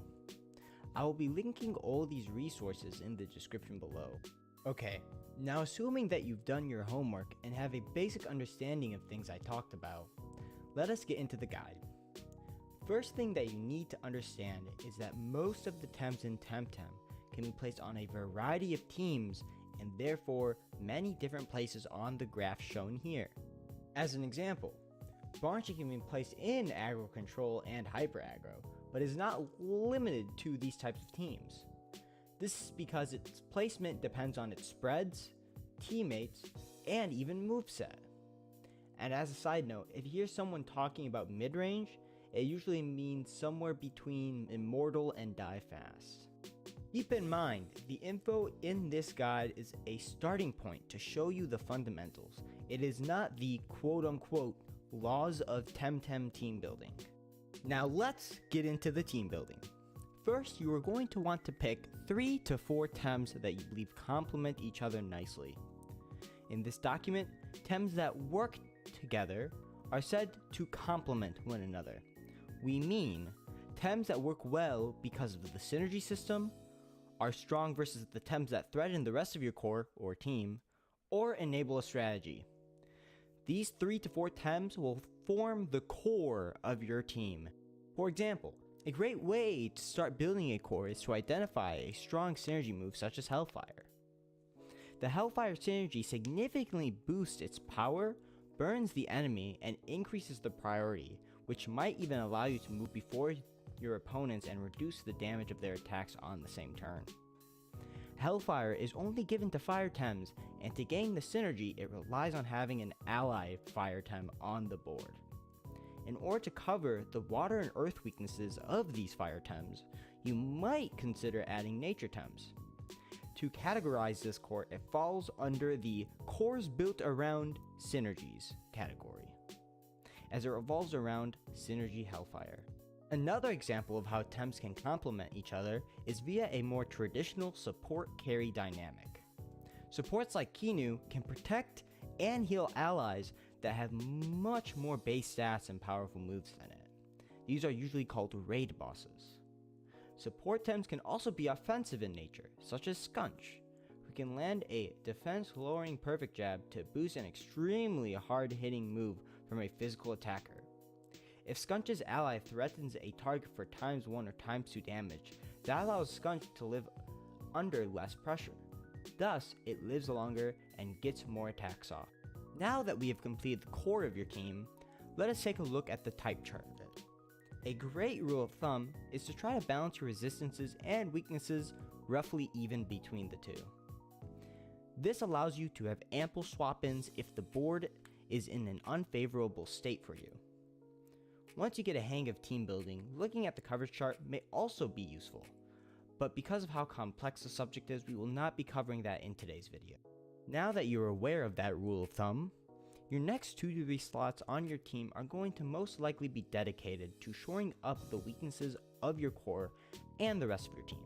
I will be linking all these resources in the description below. Okay, now assuming that you've done your homework and have a basic understanding of things I talked about, let us get into the guide. First thing that you need to understand is that most of the Tems in Temtem can be placed on a variety of teams and therefore many different places on the graph shown here. As an example, Banshee can be placed in aggro control and hyper aggro, but is not limited to these types of teams. This is because its placement depends on its spreads, teammates, and even moveset. And as a side note, if you hear someone talking about mid-range, it usually means somewhere between Immortal and Die Fast. Keep in mind, the info in this guide is a starting point to show you the fundamentals. It is not the quote-unquote laws of Temtem team building. Now let's get into the team building. First, you are going to want to pick 3 to 4 Tems that you believe complement each other nicely. In this document, Tems that work together are said to complement one another. We mean Tems that work well because of the synergy system are strong versus the Tems that threaten the rest of your core or team or enable a strategy. These 3 to 4 Tems will form the core of your team. For example, a great way to start building a core is to identify a strong synergy move such as Hellfire. The Hellfire synergy significantly boosts its power, burns the enemy, and increases the priority, which might even allow you to move before your opponents and reduce the damage of their attacks on the same turn. Hellfire is only given to Fire Tems, and to gain the synergy, it relies on having an ally Fire Tem on the board. In order to cover the Water and Earth weaknesses of these Fire Tems, you might consider adding Nature Tems. To categorize this core, it falls under the Cores Built Around Synergies category, as it revolves around Synergy Hellfire. Another example of how Tems can complement each other is via a more traditional support-carry dynamic. Supports like Kinu can protect and heal allies that have much more base stats and powerful moves than it. These are usually called raid bosses. Support Tems can also be offensive in nature, such as Skunch, who can land a defense-lowering perfect jab to boost an extremely hard-hitting move from a physical attacker. If Skunch's ally threatens a target for ×1 or ×2 damage, that allows Skunch to live under less pressure. Thus, it lives longer and gets more attacks off. Now that we have completed the core of your team, let us take a look at the type chart of it. A great rule of thumb is to try to balance your resistances and weaknesses roughly even between the two. This allows you to have ample swap-ins if the board is in an unfavorable state for you. Once you get a hang of team building, looking at the coverage chart may also be useful, but because of how complex the subject is, we will not be covering that in today's video. Now that you're aware of that rule of thumb, your next 2 to 3 slots on your team are going to most likely be dedicated to shoring up the weaknesses of your core and the rest of your team.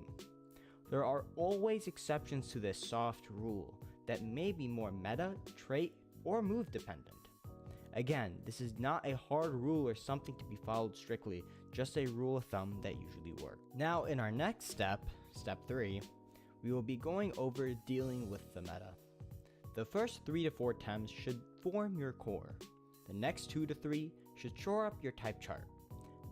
There are always exceptions to this soft rule that may be more meta, trait, or move dependent. Again, this is not a hard rule or something to be followed strictly, just a rule of thumb that usually works. Now in our next step, step 3, we will be going over dealing with the meta. The first 3 to 4 Tems should form your core. The next 2 to 3 should shore up your type chart.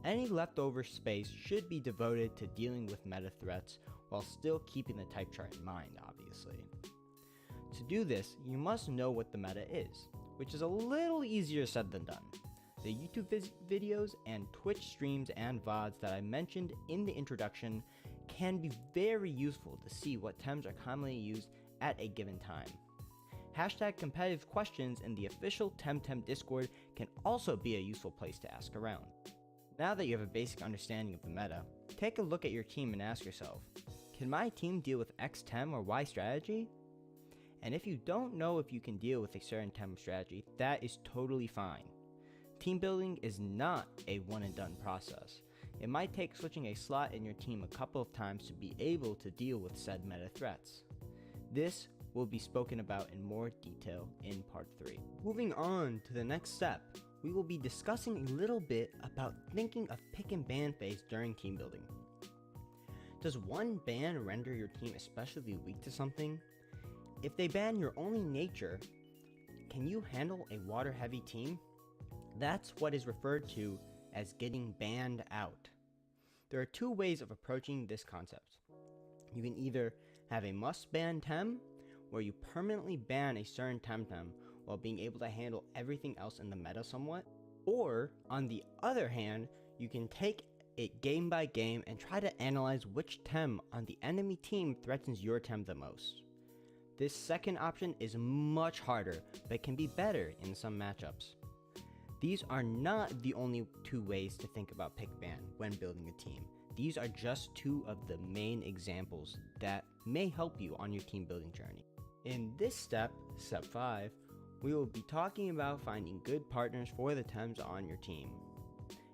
Any leftover space should be devoted to dealing with meta threats while still keeping the type chart in mind, obviously. To do this, you must know what the meta is, which is a little easier said than done. The YouTube videos and Twitch streams and VODs that I mentioned in the introduction can be very useful to see what Tems are commonly used at a given time. Hashtag competitive questions in the official Temtem Discord can also be a useful place to ask around. Now that you have a basic understanding of the meta, take a look at your team and ask yourself, can my team deal with X Tem or Y strategy? And if you don't know if you can deal with a certain Tem strategy, that is totally fine. Team building is not a one and done process. It might take switching a slot in your team a couple of times to be able to deal with said meta threats. This will be spoken about in more detail in part 3. Moving on to the next step, we will be discussing a little bit about thinking of pick and ban phase during team building. Does one ban render your team especially weak to something? If they ban your only nature, can you handle a water heavy team? That's what is referred to as getting banned out. There are 2 ways of approaching this concept. You can either have a must ban Tem, where you permanently ban a certain Temtem while being able to handle everything else in the meta somewhat. Or, on the other hand, you can take it game by game and try to analyze which Tem on the enemy team threatens your Tem the most. This second option is much harder, but can be better in some matchups. These are not the only 2 ways to think about pick ban when building a team. These are just 2 of the main examples that may help you on your team building journey. In this step, step 5, we will be talking about finding good partners for the Tems on your team.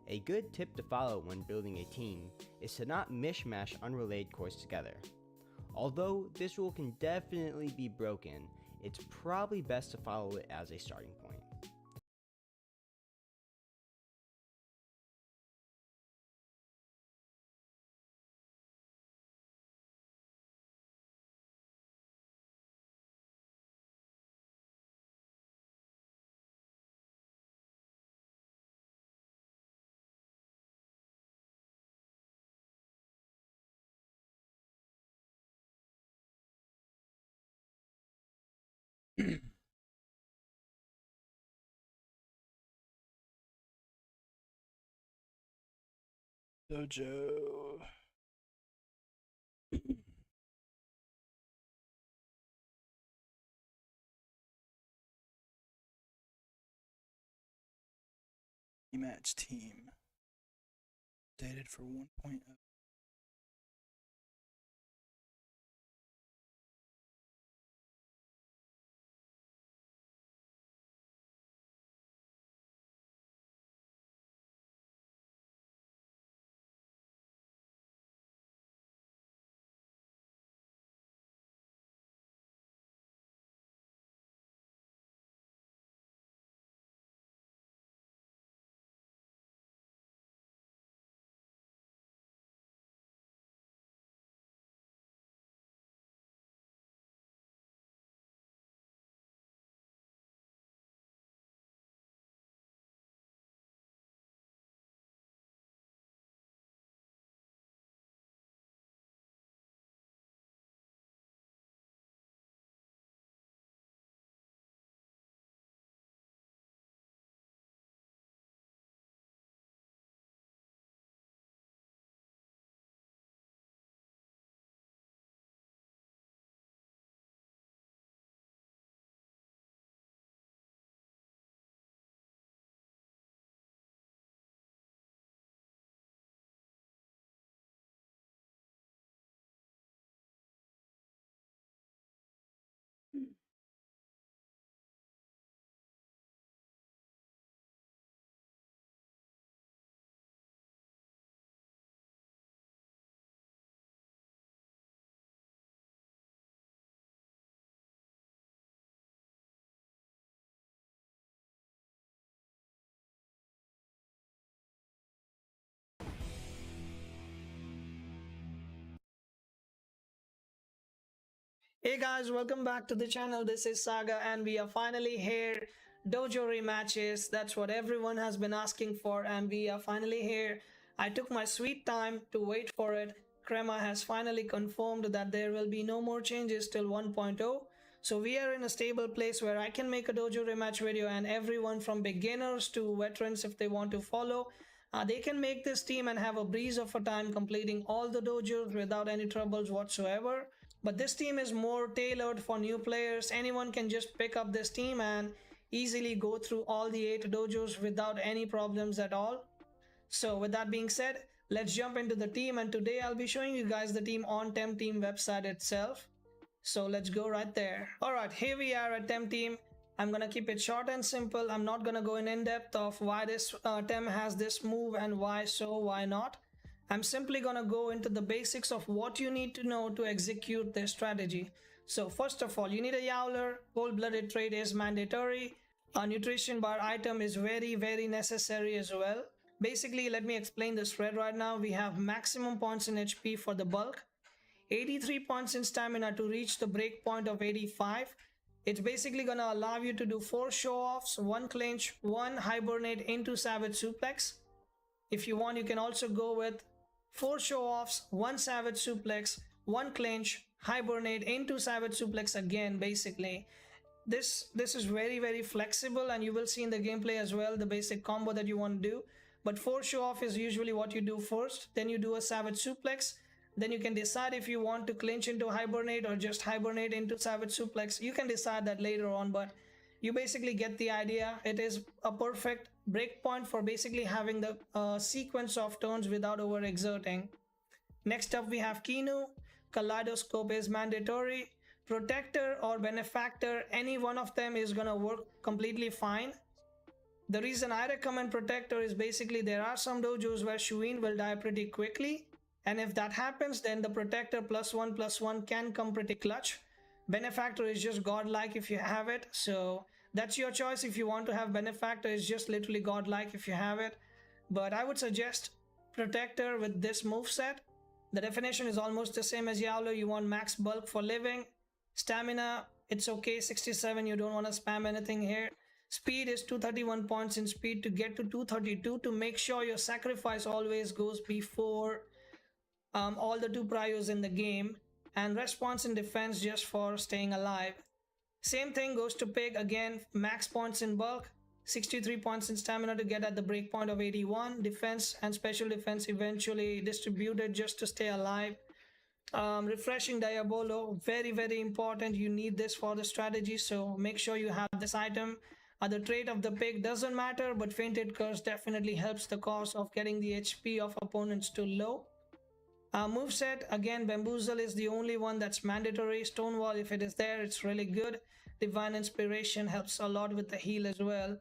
A good tip to follow when building a team is to not mishmash unrelated cores together. Although this rule can definitely be broken, it's probably best to follow it as a starting point. Dojo. Rematch team. Dated for 1.0. Hey guys, welcome back to the channel. This is Saga and we are finally here. Dojo rematches, that's what everyone has been asking for and we are finally here. I took my sweet time to wait for it. Crema has finally confirmed that there will be no more changes till 1.0. So we are in a stable place where I can make a dojo rematch video and everyone from beginners to veterans, if they want to follow, they can make this team and have a breeze of a time completing all the dojos without any troubles whatsoever. But this team is more tailored for new players. Anyone can just pick up this team and easily go through all the 8 dojos without any problems at all. So with that being said, let's jump into the team, and today I'll be showing you guys the team on Temtem website itself. So let's go right there. Alright, here we are at Temtem. I'm gonna keep it short and simple. I'm not gonna go in depth of why this Tem has this move and why so, why not. I'm simply gonna go into the basics of what you need to know to execute this strategy. So first of all, you need a Yowler. Cold-blooded trait is mandatory. A nutrition bar item is very necessary as well. Basically, let me explain the spread right now. We have maximum points in HP for the bulk, 83 points in stamina to reach the break point of 85. It's basically gonna allow you to do 4 show-offs, 1 clinch, 1 hibernate into savage suplex. If you want, you can also go with 4 show-offs, 1 savage suplex, 1 clinch, hibernate into savage suplex again. Basically, this is very flexible, and you will see in the gameplay as well the basic combo that you want to do. But 4 show-off is usually what you do first, then you do a savage suplex, then you can decide if you want to clinch into hibernate or just hibernate into savage suplex. You can decide that later on, but you basically get the idea. It is a perfect breakpoint for basically having the sequence of turns without over exerting. Next up we have Kinu. Kaleidoscope is mandatory. Protector or Benefactor, any one of them is gonna work completely fine. The reason I recommend Protector is basically there are some dojos where Shuin will die pretty quickly, and if that happens, then the Protector +1/+1 can come pretty clutch. Benefactor is just godlike if you have it, so that's your choice. If you want to have Benefactor, it's just literally godlike if you have it, but I would suggest Protector with this moveset. The definition is almost the same as Yowler. You want max bulk for living. Stamina, it's okay, 67, you don't want to spam anything here. Speed is 231 points in speed to get to 232 to make sure your sacrifice always goes before all the 2 priors in the game. And response and defense just for staying alive. Same thing goes to Pig. Again, max points in bulk, 63 points in stamina to get at the breakpoint of 81. Defense and special defense eventually distributed just to stay alive. Refreshing Diabolo, very, very important. You need this for the strategy, so make sure you have this item. The trait of the Pig doesn't matter, but Fainted Curse definitely helps the cause of getting the HP of opponents to low. Moveset, again, Bamboozle is the only one that's mandatory. Stonewall, if it is there, it's really good. Divine Inspiration helps a lot with the heal as well.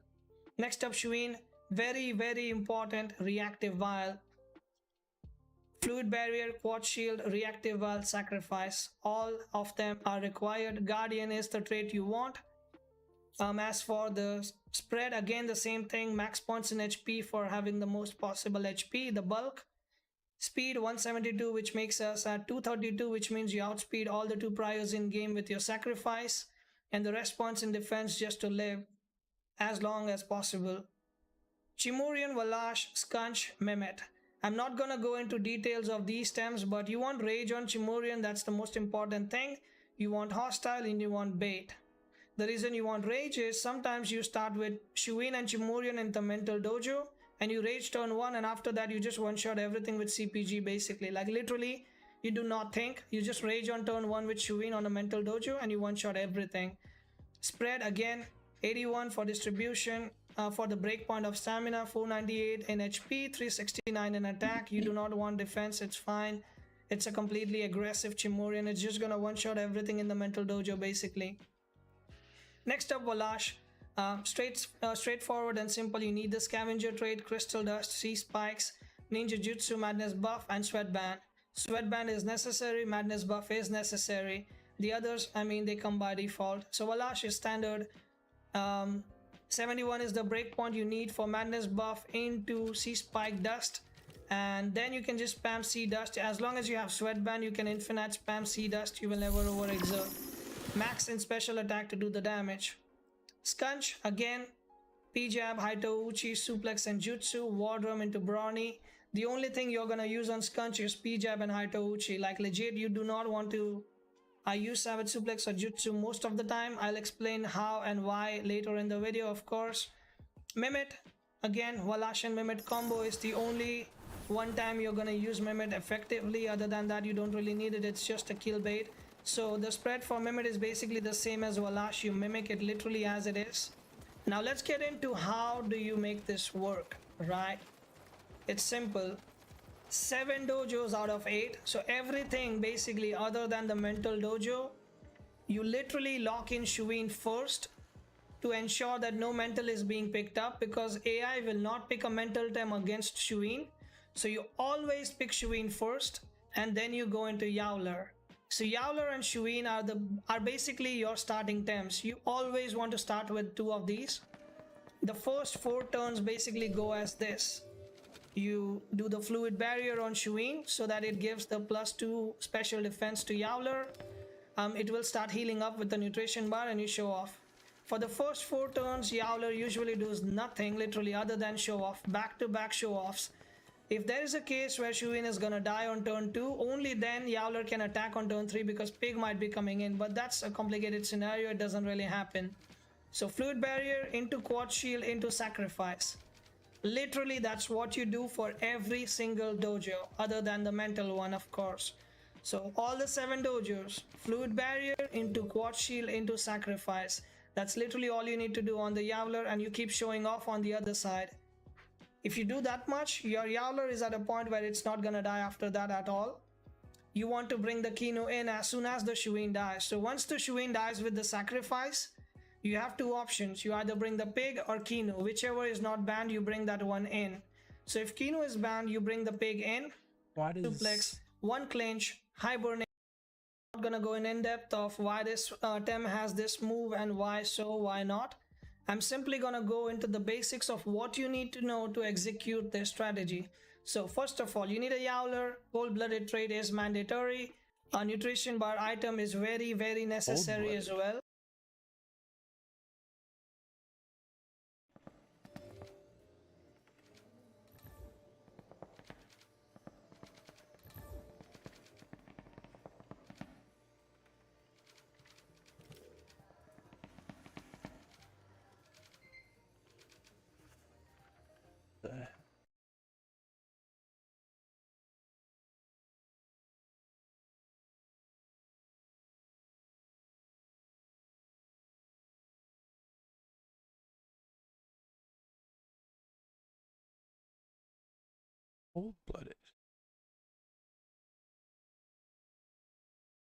Next up, Shuin, very, very important. Reactive Vial. Fluid Barrier, Quad Shield, Reactive Vial, Sacrifice. All of them are required. Guardian is the trait you want. As for the spread, again the same thing. Max points in HP for having the most possible HP. The bulk. Speed 172, which makes us at 232, which means you outspeed all the 2 priors in game with your sacrifice. And the rest points in defense just to live as long as possible. Chimurian, Valash, Skunch, Mehmet. I'm not gonna go into details of these stems, but you want Rage on Chimurian, that's the most important thing. You want Hostile and you want Bait. The reason you want Rage is sometimes you start with Shuin and Chimurian in the Mental Dojo, and you Rage turn 1, and after that you just one-shot everything with CPG basically. Like literally, you do not think, you just Rage on turn 1 with Shuin on a Mental Dojo and you one-shot everything. Spread, again, 81 for distribution. For the breakpoint of stamina, 498 in HP, 369 in attack. You do not want defense, it's fine. It's a completely aggressive Chimurian. It's just gonna one-shot everything in the Mental Dojo basically. Next up, Valash. Straightforward and simple. You need the Scavenger trait, Crystal Dust, Sea Spikes, Ninja Jutsu, Madness buff, and Sweatband. Sweatband is necessary, Madness buff is necessary. The others, I mean, they come by default. So Valash is standard. 71 is the breakpoint you need for Madness buff into Sea Spike Dust, and then you can just spam Sea Dust. As long as you have Sweatband, you can infinite spam Sea Dust. You will never overexert. Max in special attack to do the damage. Skunch, again, P-Jab, Haito Uchi, Suplex and Jutsu, War Drum into Brawny. The only thing you're gonna use on Skunch is P-Jab and Haito Uchi. Like legit, you do not want to use Savage Suplex or Jutsu most of the time. I'll explain how and why later in the video, of course. Mimit, again, Valash and Mimit combo is the only one time you're gonna use Mimit effectively. Other than that, you don't really need it. It's just a kill bait. So the spread for Mimit is basically the same as Valash. You mimic it literally as it is. Now let's get into how do you make this work, right? It's simple. 7 dojos out of 8, so everything basically other than the Mental Dojo, you literally lock in Shuin first to ensure that no mental is being picked up, because AI will not pick a mental tem against Shuin. So you always pick Shuin first and then you go into Yowler. So Yowler and Shuin are basically your starting temps. You always want to start with 2 of these. The first 4 turns basically go as this. You do the Fluid Barrier on Shuin so that it gives the +2 special defense to Yowler. It will start healing up with the nutrition bar and you show off. For the first 4 turns, Yowler usually does nothing literally other than show off. Back-to-back show offs. If there is a case where Shuin is gonna die on turn 2, only then Yowler can attack on turn 3 because Pig might be coming in, but that's a complicated scenario, it doesn't really happen. So Fluid Barrier into Quad Shield into Sacrifice. Literally that's what you do for every single dojo other than the mental one, of course. So all the 7 dojos, Fluid Barrier into Quad Shield into Sacrifice. That's literally all you need to do on the Yowler, and you keep showing off on the other side. If you do that much, your Yowler is at a point where it's not gonna die after that at all. You want to bring the Kino in as soon as the Shuin dies. So once the Shuin dies with the Sacrifice, you have 2 options. You either bring the Pig or Kino. Whichever is not banned, you bring that one in. So if Kino is banned, you bring the Pig in. Suplex, 1 clinch, hibernate. I'm not gonna go in depth of why this Tem has this move and why so, why not. I'm simply gonna go into the basics of what you need to know to execute this strategy. So first of all, you need a Yowler. Cold-blooded trait is mandatory. A nutrition bar item is very, very necessary as well. Cold-blooded.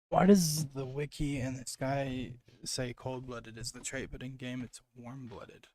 Why does the wiki and this guy say cold-blooded is the trait, but in game it's warm-blooded?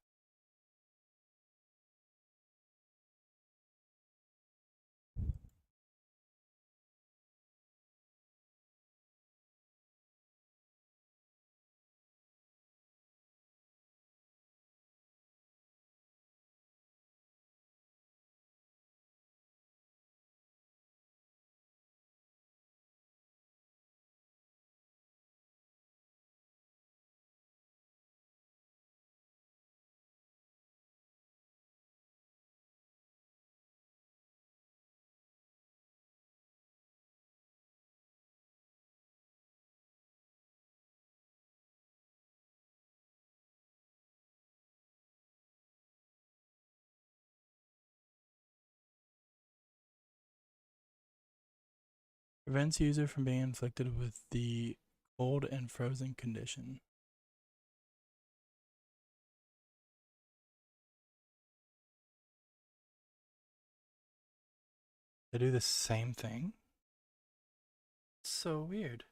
Prevents user from being inflicted with the cold and frozen condition. They do the same thing? So weird.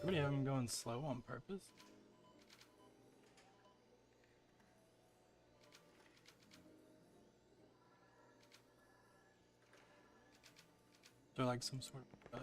Everybody have them going slow on purpose? They're like some sort of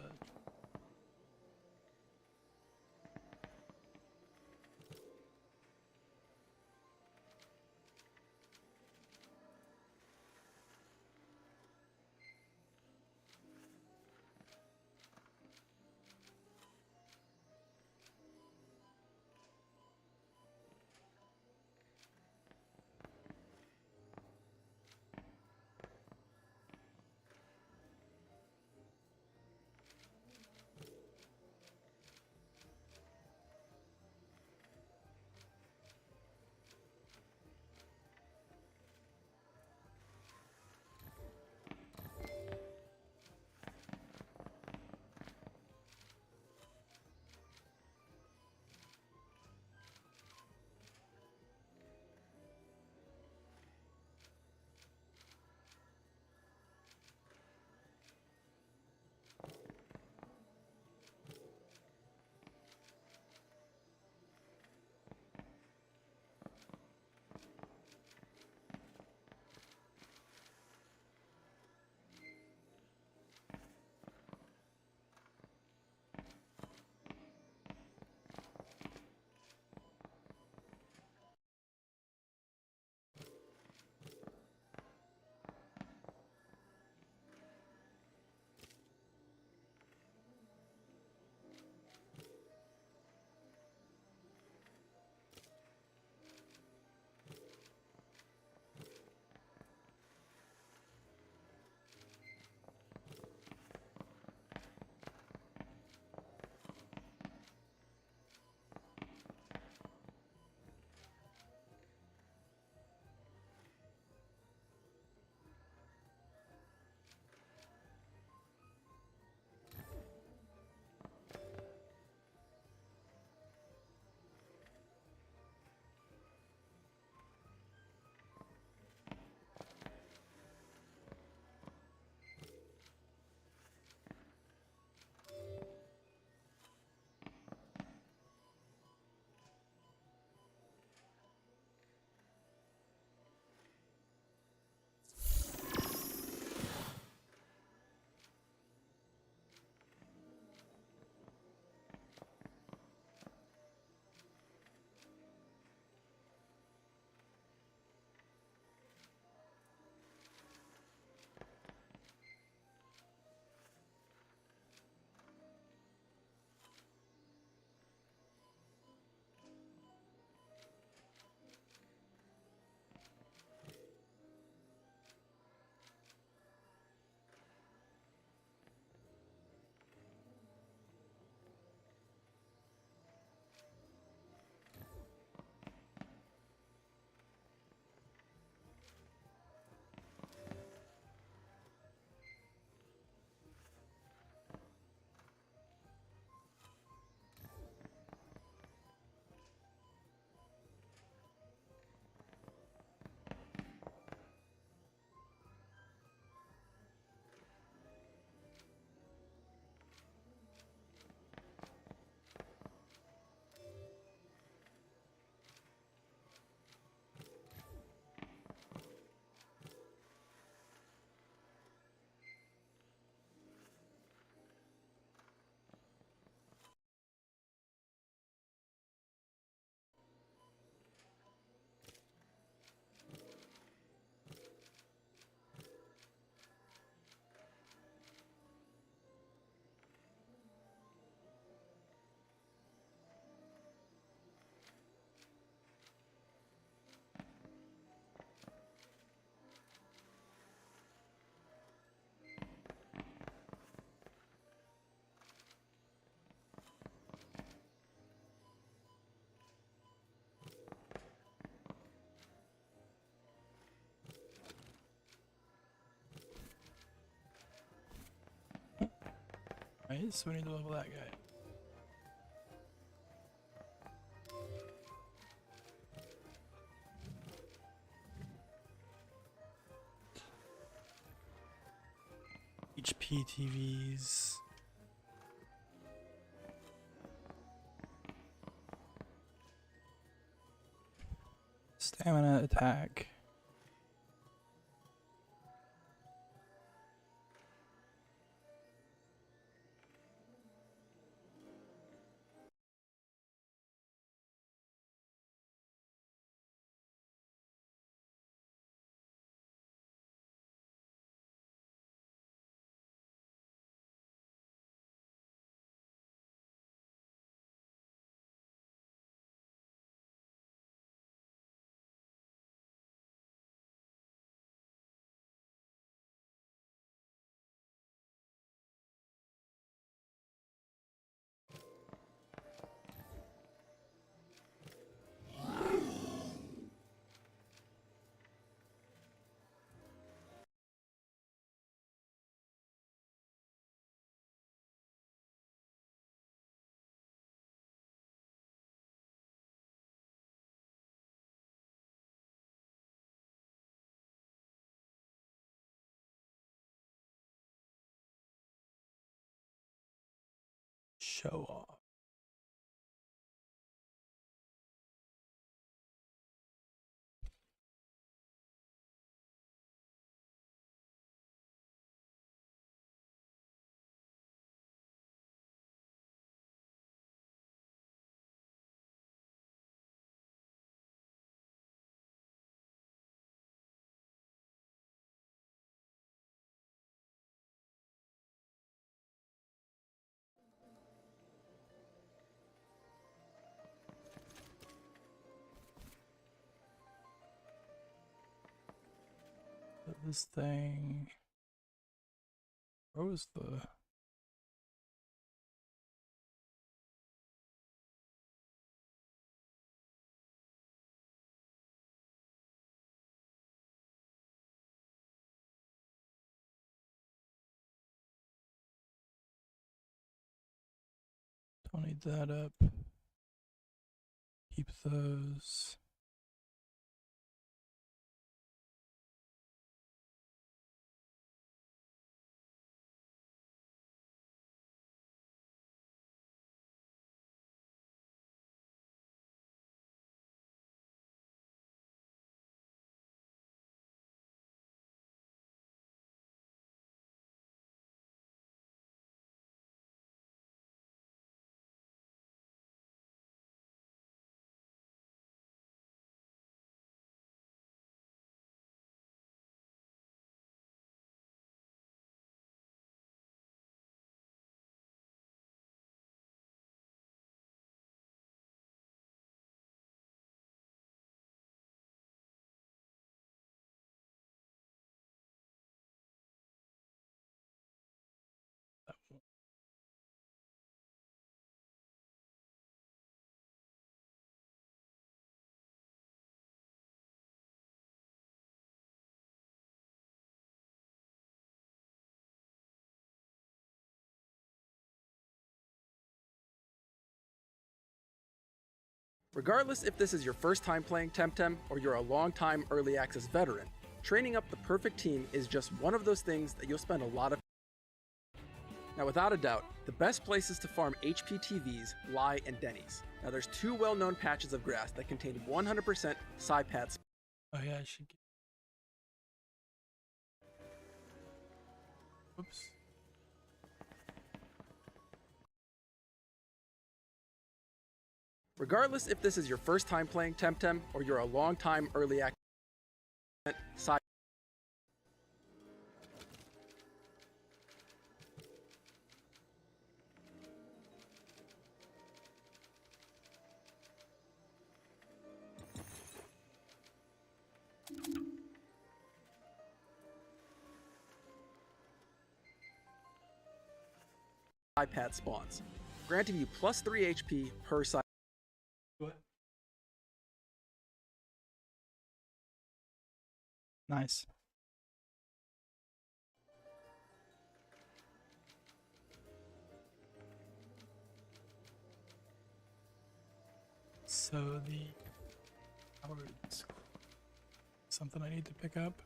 Right, so we need to level that guy. HP TVs. Stamina attack. Show off. This thing. Where was the... Don't need that up. Keep those. Regardless if this is your first time playing Temtem or you're a long-time early access veteran, training up the perfect team is just one of those things that you'll spend a lot of. Now, without a doubt, the best places to farm HPTVs lie in Denny's. Now, there's two well-known patches of grass that contain 100% Psypads. Oh yeah, I should get... Oops. Regardless if this is your first time playing Temtem or you're a long-time early access iPad spawns, granting you plus 3 HP per side. What? Nice. So the coward's something I need to pick up.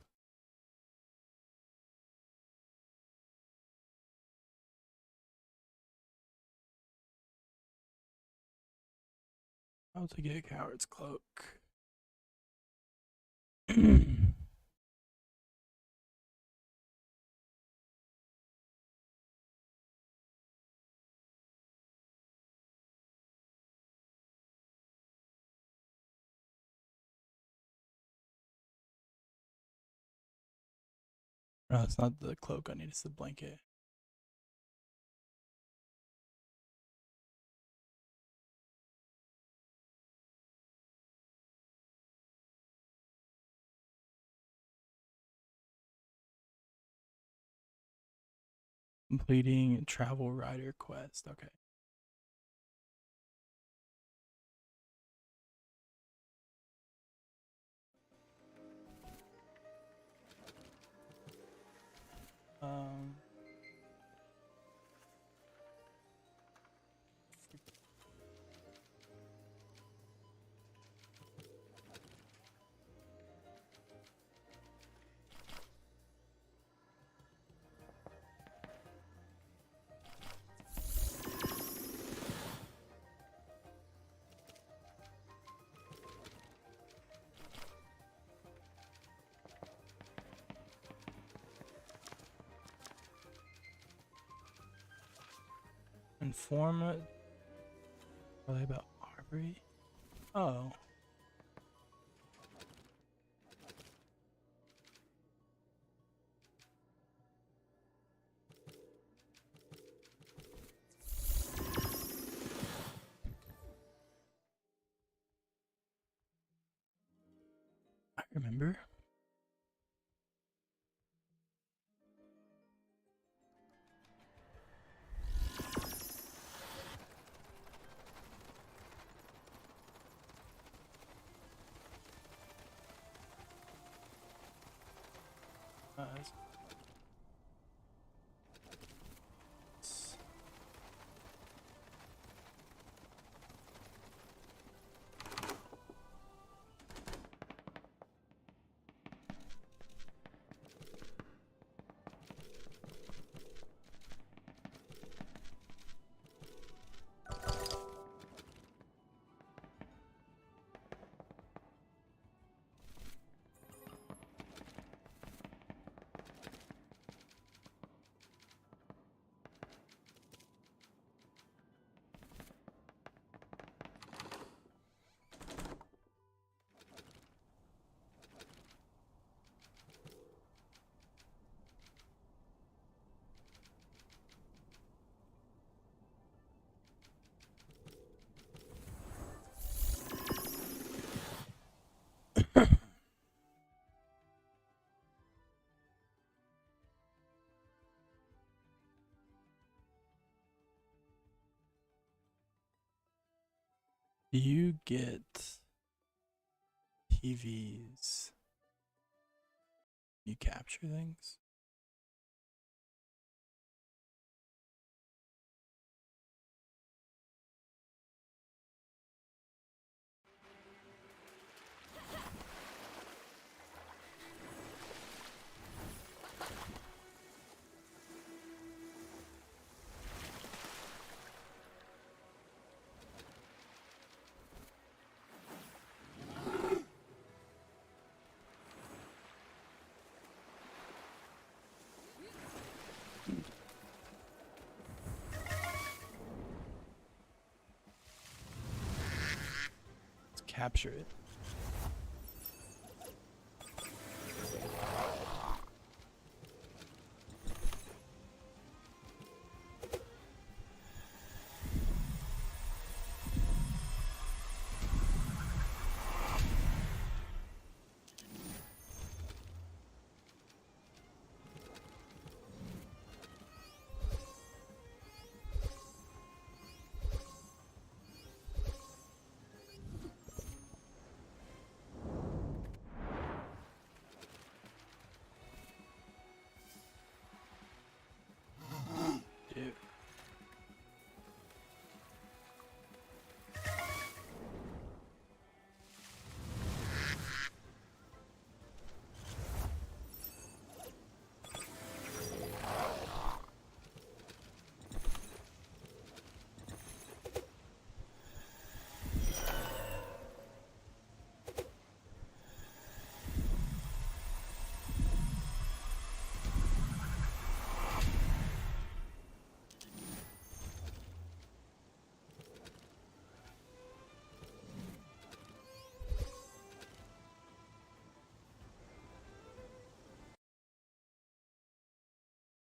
How to get a coward's cloak. No, it's not the cloak I need, it's the blanket. Completing travel rider quest. Okay. Um, inform it. Really about Aubrey? Oh. I remember. It's- Do you get TVs? You capture things? Let's capture it.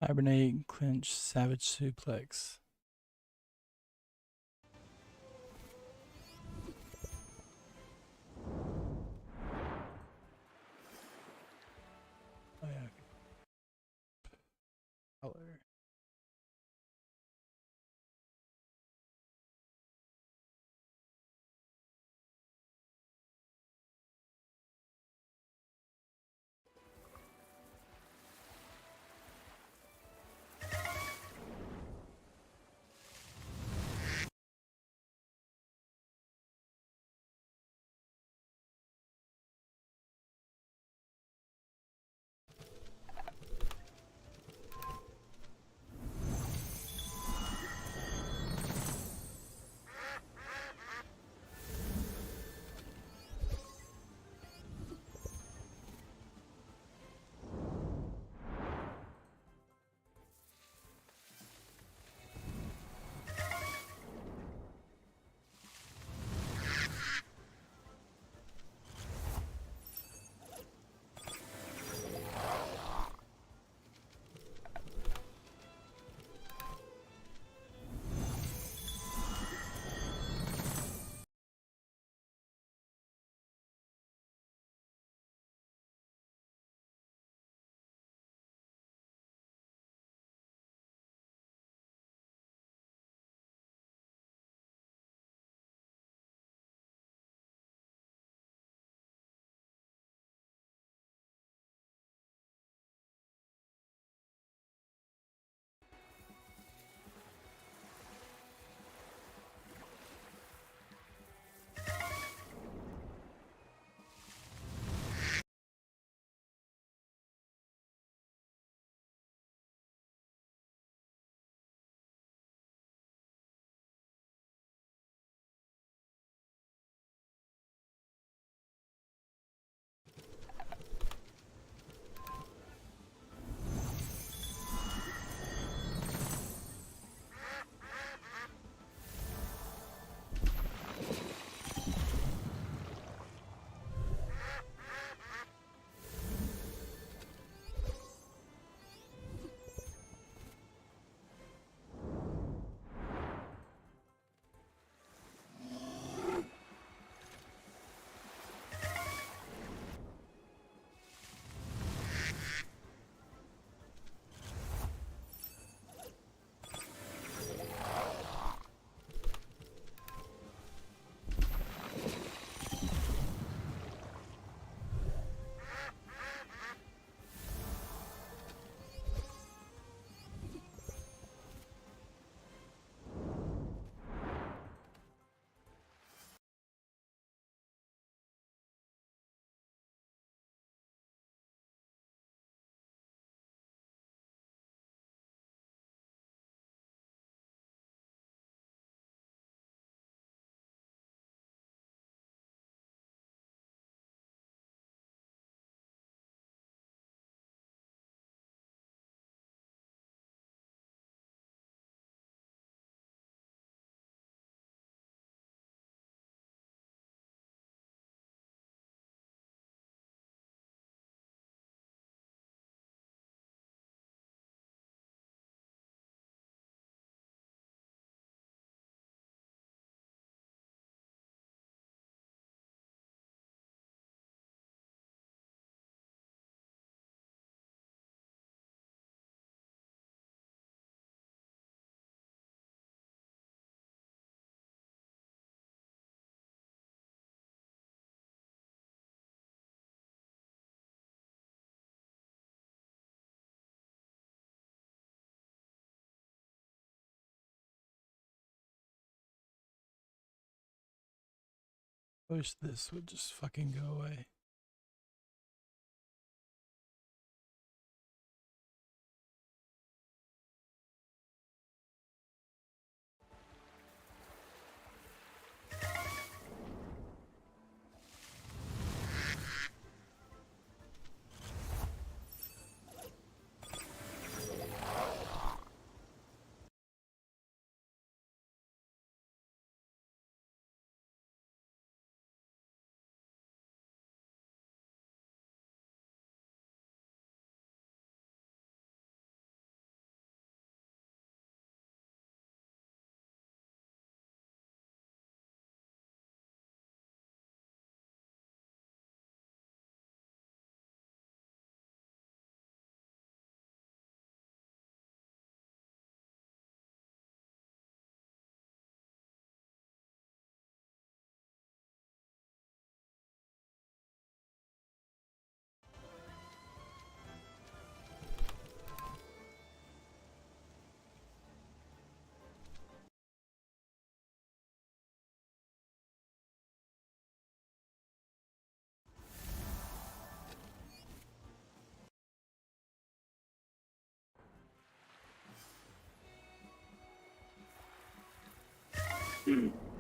Hibernate, clinch, savage suplex. Oh yeah. Color. Wish this would just fucking go away. Oops.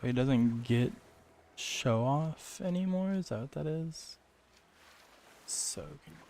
He doesn't get show off anymore? Is that what that is? So confused.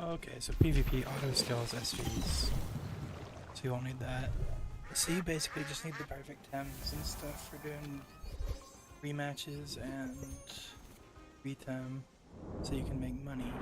Okay, so PvP auto skills SVs. So you won't need that. So you basically just need the perfect Tems and stuff for doing rematches and retem, so you can make money.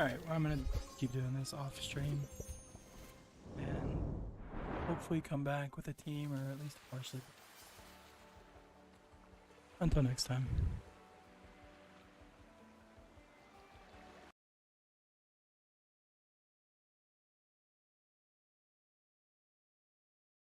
Alright, well, I'm gonna keep doing this off stream and hopefully come back with a team, or at least partially. Until next time.